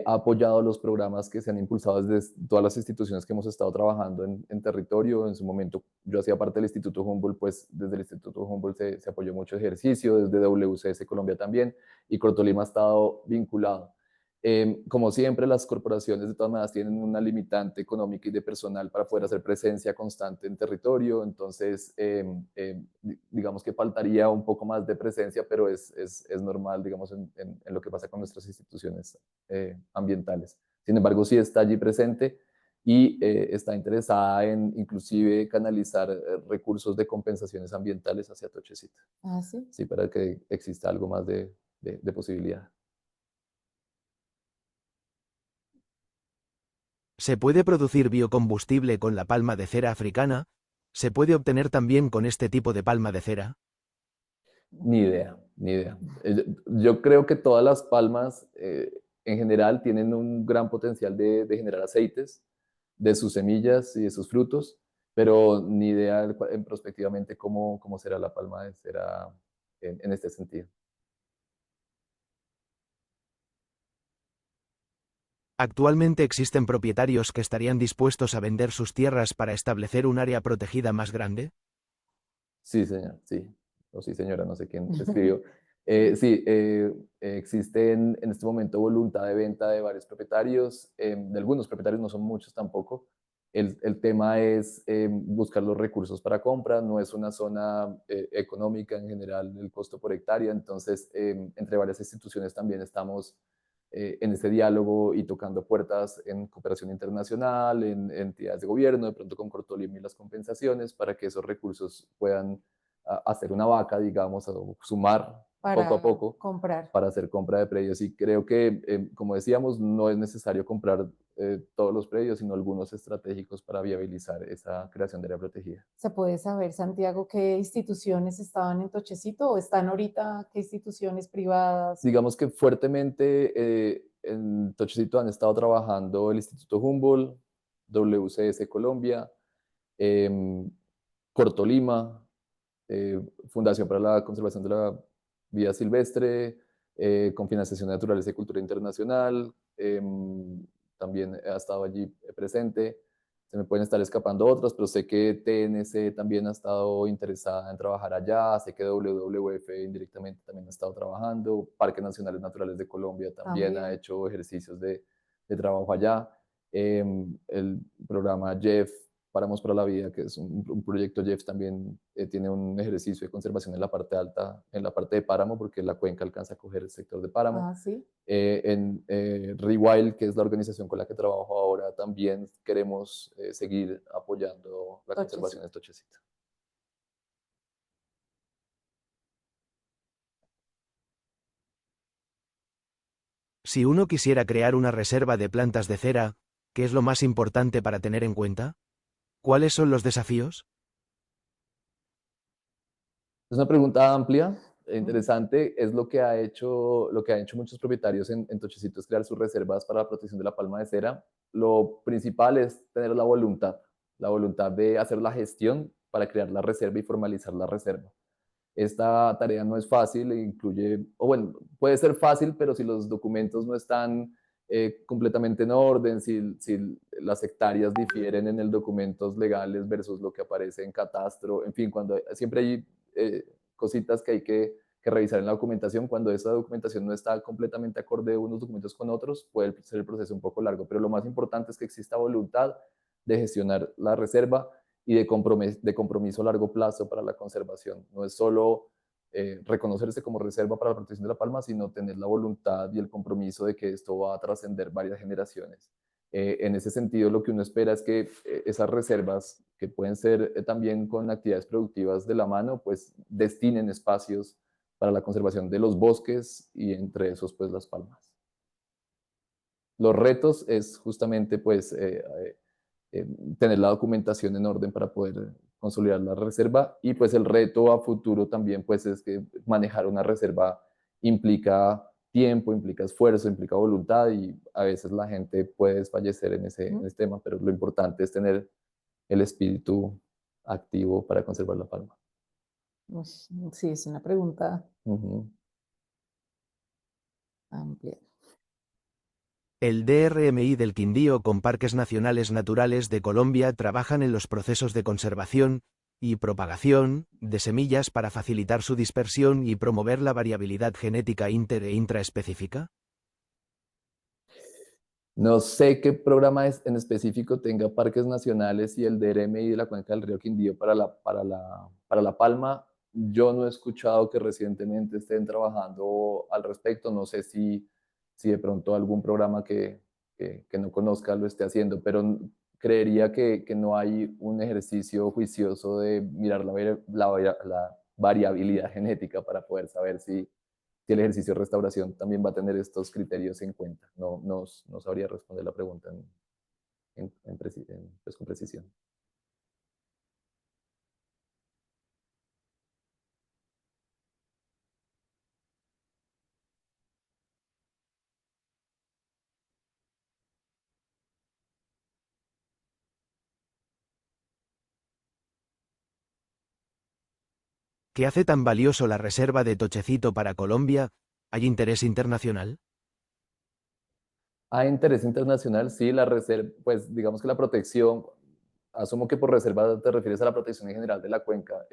ha apoyado los programas que se han impulsado desde todas las instituciones que hemos estado trabajando en territorio. En su momento yo hacía parte del Instituto Humboldt, pues desde el Instituto Humboldt se apoyó mucho ejercicio, desde WCS Colombia también, y Cortolima ha estado vinculado. Como siempre, las corporaciones de todas maneras tienen una limitante económica y de personal para poder hacer presencia constante en territorio, entonces digamos que faltaría un poco más de presencia, pero es normal, digamos, en lo que pasa con nuestras instituciones ambientales. Sin embargo, sí está allí presente y está interesada en inclusive canalizar recursos de compensaciones ambientales hacia Tochecita. Ah, sí. Sí, para que exista algo más de posibilidad. ¿Se puede producir biocombustible con la palma de cera africana? ¿Se puede obtener también con este tipo de palma de cera? Ni idea, ni idea. Yo creo que todas las palmas en general tienen un gran potencial de generar aceites de sus semillas y de sus frutos, pero ni idea prospectivamente cómo será la palma de cera en este sentido. ¿Actualmente existen propietarios que estarían dispuestos a vender sus tierras para establecer un área protegida más grande? Sí, señor, sí. O sí, señora, no sé quién escribió. Sí, existe en este momento voluntad de venta de varios propietarios, de algunos propietarios, no son muchos tampoco. El tema es buscar los recursos para compra, no es una zona económica en general, el costo por hectárea, entonces entre varias instituciones también estamos en este diálogo y tocando puertas en cooperación internacional, en entidades de gobierno, de pronto con Cortolima y las compensaciones, para que esos recursos puedan hacer una vaca, digamos, o sumar poco a Para poco comprar. para hacer compra de predios. Y creo que, como decíamos, no es necesario comprar todos los predios, sino algunos estratégicos para viabilizar esa creación de área protegida. ¿Se puede saber, Santiago, qué instituciones estaban en Tochecito o están ahorita, qué instituciones privadas? Digamos que fuertemente en Tochecito han estado trabajando el Instituto Humboldt, WCS Colombia, em, Cortolima, Fundación para la Conservación de la Vida Silvestre, con financiación de Naturaleza y Cultura Internacional, también ha estado allí presente. Se me pueden estar escapando otras, pero sé que TNC también ha estado interesada en trabajar allá, sé que WWF indirectamente también ha estado trabajando, Parques Nacionales Naturales de Colombia también ha hecho ejercicios de trabajo allá, el programa JEF Páramos para la Vida, que es un proyecto. Jeff también tiene un ejercicio de conservación en la parte alta, en la parte de páramo, porque la cuenca alcanza a coger el sector de páramo. Ah, sí. En Rewild, que es la organización con la que trabajo ahora, también queremos seguir apoyando la conservación de Tochecito. Si uno quisiera crear una reserva de plantas de cera, ¿qué es lo más importante para tener en cuenta? ¿Cuáles son los desafíos? Es una pregunta amplia, interesante. Es lo que han hecho muchos propietarios en Tochecito, es crear sus reservas para la protección de la palma de cera. Lo principal es tener la voluntad de hacer la gestión para crear la reserva y formalizar la reserva. Esta tarea no es fácil, incluye, o bueno, puede ser fácil, pero si los documentos no están completamente en orden, si las hectáreas difieren en el documentos legales versus lo que aparece en catastro, en fin, cuando siempre hay cositas que hay que revisar en la documentación. Cuando esa documentación no está completamente acorde unos documentos con otros, puede ser el proceso un poco largo, pero lo más importante es que exista voluntad de gestionar la reserva y de compromiso a largo plazo para la conservación. No es solo reconocerse como reserva para la protección de la palma, sino tener la voluntad y el compromiso de que esto va a trascender varias generaciones. En ese sentido, lo que uno espera es que esas reservas, que pueden ser también con actividades productivas de la mano, pues destinen espacios para la conservación de los bosques y entre esos, pues las palmas. Los retos es justamente, pues, tener la documentación en orden para poder consolidar la reserva, y pues el reto a futuro también pues es que manejar una reserva implica tiempo, implica esfuerzo, implica voluntad, y a veces la gente puede desfallecer en ese tema, pero lo importante es tener el espíritu activo para conservar la palma. Sí, es una pregunta amplia. El DRMI del Quindío con Parques Nacionales Naturales de Colombia trabajan en los procesos de conservación y propagación de semillas para facilitar su dispersión y promover la variabilidad genética inter e intraespecífica. No sé qué programa en específico tenga parques nacionales y el DRMI de la cuenca del río Quindío para la palma. Yo no he escuchado que recientemente estén trabajando al respecto. No sé si de pronto algún programa que no conozca lo esté haciendo, pero creería que no hay un ejercicio juicioso de mirar la variabilidad genética para poder saber si el ejercicio de restauración también va a tener estos criterios en cuenta. No sabría responder la pregunta pues, con precisión. ¿Qué hace tan valioso la reserva de Tochecito para Colombia? ¿Hay interés internacional? Hay interés internacional, sí, la reserva, pues digamos que la protección, asumo que por reserva te refieres a la protección en general de la cuenca,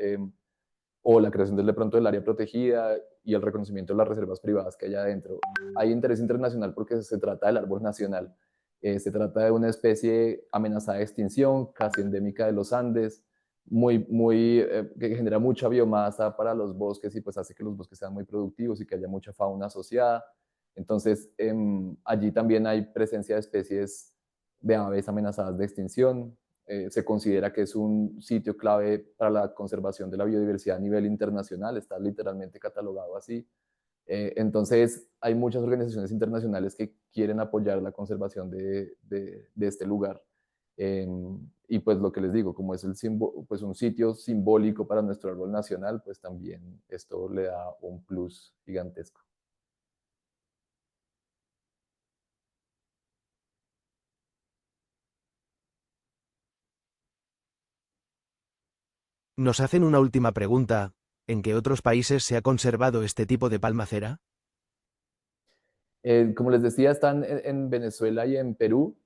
o la creación de pronto del área protegida y el reconocimiento de las reservas privadas que hay adentro. Hay interés internacional porque se trata del árbol nacional. Se trata de una especie amenazada de extinción, casi endémica de los Andes, que genera mucha biomasa para los bosques y pues hace que los bosques sean muy productivos y que haya mucha fauna asociada. Entonces, allí también hay presencia de especies de aves amenazadas de extinción. Se considera que es un sitio clave para la conservación de la biodiversidad a nivel internacional, está literalmente catalogado así. Entonces, hay muchas organizaciones internacionales que quieren apoyar la conservación de este lugar. Y pues lo que les digo, como es pues un sitio simbólico para nuestro árbol nacional, pues también esto le da un plus gigantesco. Nos hacen una última pregunta. ¿En qué otros países se ha conservado este tipo de palmacera? Como les decía, están en Venezuela y en Perú,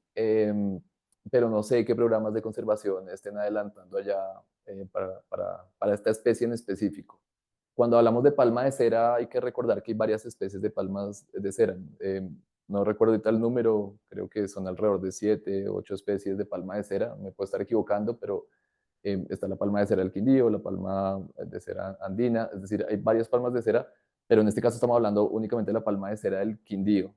pero no sé qué programas de conservación estén adelantando allá para esta especie en específico. Cuando hablamos de palma de cera, hay que recordar que hay varias especies de palmas de cera. no recuerdo ahorita el número, creo que son alrededor de 7, 8 especies de palma de cera, me puedo estar equivocando, pero está la palma de cera del Quindío, la palma de cera andina, es decir, hay varias palmas de cera, pero en este caso estamos hablando únicamente de la palma de cera del Quindío,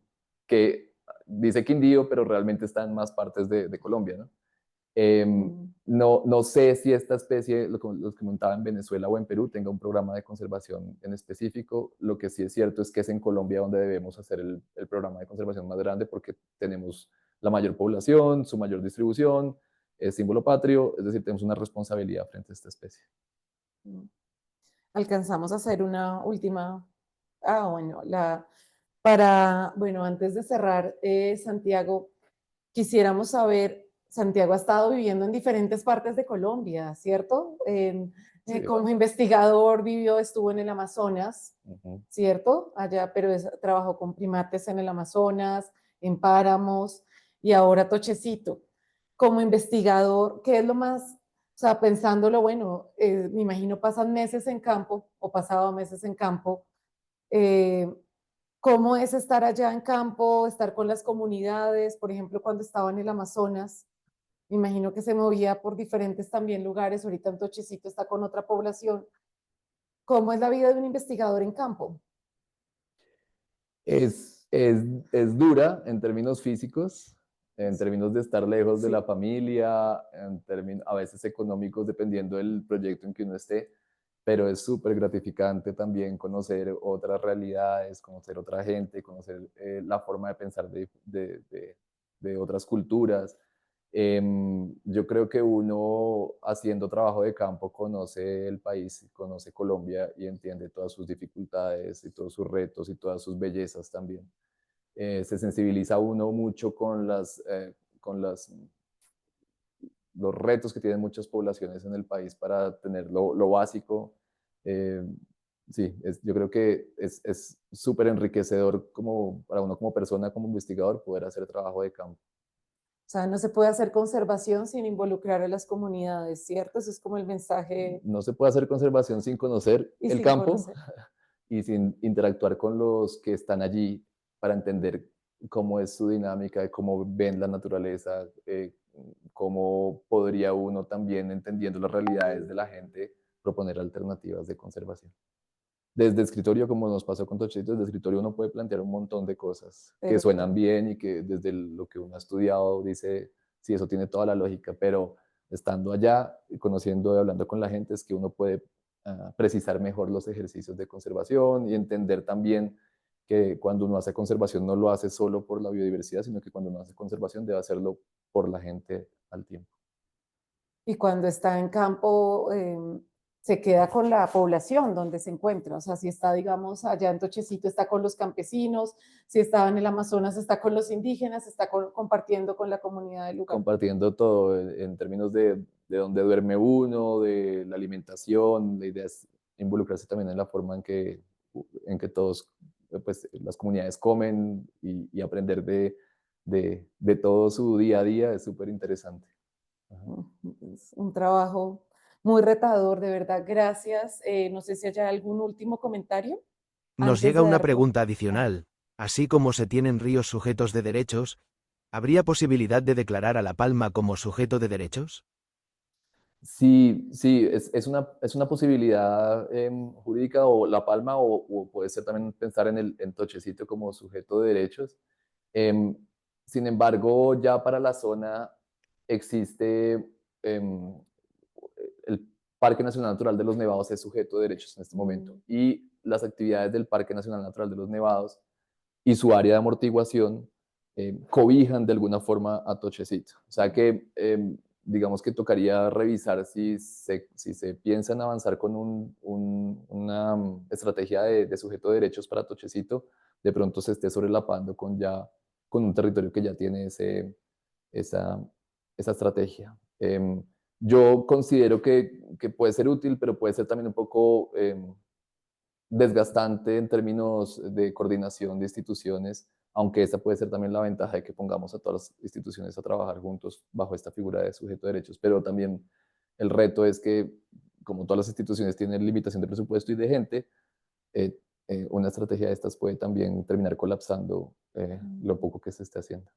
que dice Quindío, pero realmente está en más partes de Colombia, ¿no? No sé si esta especie, los que comentaba en Venezuela o en Perú, tenga un programa de conservación en específico. Lo que sí es cierto es que es en Colombia donde debemos hacer el programa de conservación más grande porque tenemos la mayor población, su mayor distribución, es símbolo patrio, es decir, tenemos una responsabilidad frente a esta especie. Alcanzamos a hacer una última. Bueno, bueno, antes de cerrar, Santiago, quisiéramos saber, Santiago ha estado viviendo en diferentes partes de Colombia, ¿cierto? Sí. Como investigador estuvo en el Amazonas, ¿cierto? Allá, pero trabajó con primates en el Amazonas, en páramos y ahora Tochecito. Como investigador, ¿qué es lo más, o sea, pensándolo, bueno, me imagino pasan meses en campo o pasado meses en campo, eh, ¿cómo es estar allá en campo, estar con las comunidades? Por ejemplo, cuando estaba en el Amazonas, me imagino que se movía por diferentes también lugares, ahorita en Tochecito está con otra población. ¿Cómo es la vida de un investigador en campo? Es, es, es dura en términos físicos, en términos de estar lejos de Sí. la familia, en términos a veces económicos, dependiendo del proyecto en que uno esté, pero es súper gratificante también conocer otras realidades, conocer otra gente, conocer la forma de pensar de otras culturas. Yo creo que uno haciendo trabajo de campo conoce el país, conoce Colombia y entiende todas sus dificultades y todos sus retos y todas sus bellezas también. Se sensibiliza uno mucho con los retos que tienen muchas poblaciones en el país para tener lo básico. Eh, sí, yo creo que es súper enriquecedor como, para uno como persona, como investigador, poder hacer trabajo de campo. O sea, no se puede hacer conservación sin involucrar a las comunidades, ¿cierto? Ese es como el mensaje. No se puede hacer conservación sin conocer Y el sin campo conocer. y sin interactuar con los que están allí para entender cómo es su dinámica, cómo ven la naturaleza, cómo podría uno también, entendiendo las realidades de la gente, proponer alternativas de conservación. Desde escritorio, como nos pasó con Tochito, desde escritorio uno puede plantear un montón de cosas que Pero suenan bien y que desde lo que uno ha estudiado dice, sí, eso tiene toda la lógica, pero estando allá, conociendo y hablando con la gente, es que uno puede precisar mejor los ejercicios de conservación y entender también que cuando uno hace conservación no lo hace solo por la biodiversidad, sino que cuando uno hace conservación debe hacerlo por la gente al tiempo. y cuando está en campo, se queda con la población donde se encuentra. O sea, si está, digamos, allá en Tochecito, está con los campesinos, si estaba en el Amazonas, está con los indígenas, está compartiendo con la comunidad del lugar. Compartiendo todo en términos de dónde duerme uno, de la alimentación, la idea es involucrarse también en la forma en que todos, pues, las comunidades comen y aprender de todo su día a día es súper interesante. Ajá. Es un trabajo muy retador, de verdad. Gracias. No sé si hay algún último comentario Nos antes llega de una dar por... pregunta adicional. Así como se tienen ríos sujetos de derechos, ¿habría posibilidad de declarar a La Palma como sujeto de derechos? Sí, sí, es una posibilidad jurídica o La Palma o puede ser también pensar en Tochecito como sujeto de derechos. Em, Sin embargo, ya para la zona existe em, el Parque Nacional Natural de los Nevados es sujeto de derechos en este momento y las actividades del Parque Nacional Natural de los Nevados y su área de amortiguación cobijan de alguna forma a Tochecito. O sea que digamos que tocaría revisar si se piensa en avanzar con una estrategia de sujeto de derechos para Tochecito, de pronto se esté sobrelapando con un territorio que ya tiene esa, esa estrategia. Yo considero que puede ser útil, pero puede ser también un poco desgastante en términos de coordinación de instituciones, aunque esta puede ser también la ventaja de que pongamos a todas las instituciones a trabajar juntos bajo esta figura de sujeto de derechos, pero también el reto es que, como todas las instituciones tienen limitación de presupuesto y de gente, una estrategia de estas puede también terminar colapsando lo poco que se esté haciendo.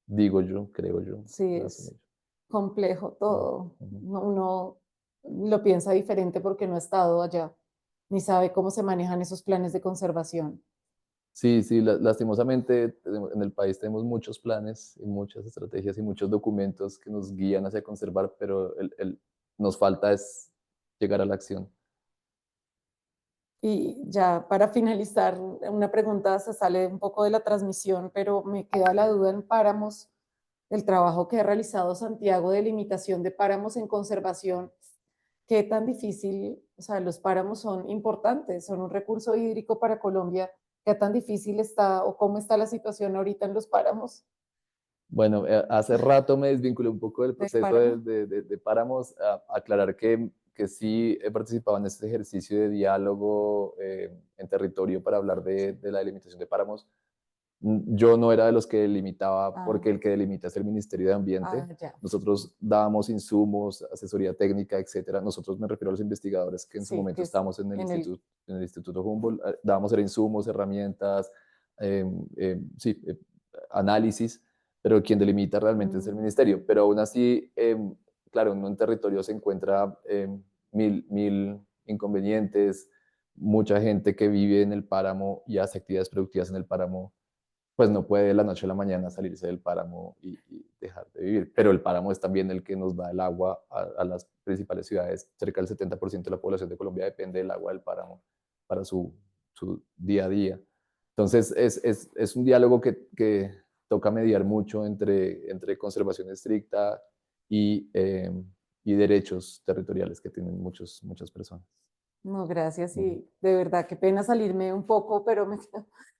Digo yo, creo yo. Sí, asumo es yo. complejo todo. Ujú. Uno lo piensa diferente porque no ha estado allá, ni sabe cómo se manejan esos planes de conservación. Sí, sí, lastimosamente en el país tenemos muchos planes y muchas estrategias y muchos documentos que nos guían hacia conservar, pero nos falta es llegar a la acción. Y ya para finalizar, una pregunta se sale un poco de la transmisión, pero me queda la duda en páramos, el trabajo que ha realizado Santiago de limitación de páramos en conservación. ¿Qué tan difícil? O sea, los páramos son importantes, son un recurso hídrico para Colombia. ¿Qué tan difícil está o cómo está la situación ahorita en los páramos? Bueno, hace rato me desvinculé un poco del ¿De proceso páramo? de páramos, aclarar que sí he participado en este ejercicio de diálogo en territorio para hablar de la delimitación de páramos. Yo no era de los que delimitaba, Ah, porque el que delimita es el Ministerio de Ambiente. ya, Nosotros dábamos insumos, asesoría técnica, etcétera. Nosotros, me refiero a los investigadores que en su sí, momento que es estábamos en el... en el Instituto Humboldt, dábamos era insumos, herramientas, sí, análisis, pero quien delimita realmente es el Mm, Ministerio. Pero aún así, claro, uno en territorio se encuentra mil inconvenientes, mucha gente que vive en el páramo y hace actividades productivas en el páramo, pues no puede de la noche a la mañana salirse del páramo y dejar de vivir. Pero el páramo es también el que nos da el agua a las principales ciudades. Cerca del 70% de la población de Colombia depende del agua del páramo para su día a día. Entonces, es un diálogo que toca mediar mucho entre conservación estricta y derechos territoriales que tienen muchas personas. no, gracias. Ujú. Y de verdad, qué pena salirme un poco, pero me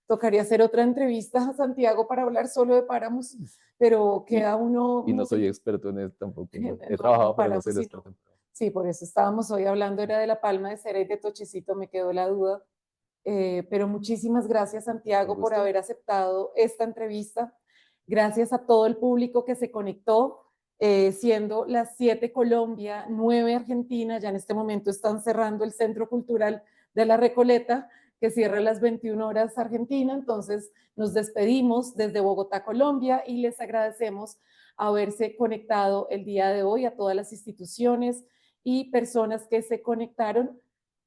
tocaría hacer otra entrevista a Santiago para hablar solo de páramos, pero Y, queda uno y no muy soy experto en eso tampoco. No. He no, en trabajado, pero no páramos, soy el sino, experto en páramos. sí, por eso estábamos hoy hablando, era de la palma de cera y de Tochecito, me quedó la duda. Pero muchísimas gracias, Un Santiago, por gusto. haber aceptado esta entrevista. Gracias a todo el público que se conectó, siendo las 7 Colombia, 9 Argentina. Ya en este momento están cerrando el Centro Cultural de la Recoleta, que cierra a las 21 horas Argentina. Entonces, nos despedimos desde Bogotá, Colombia, y les agradecemos haberse conectado el día de hoy a todas las instituciones y personas que se conectaron.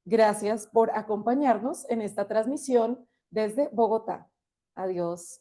Gracias por acompañarnos en esta transmisión desde Bogotá. Adiós.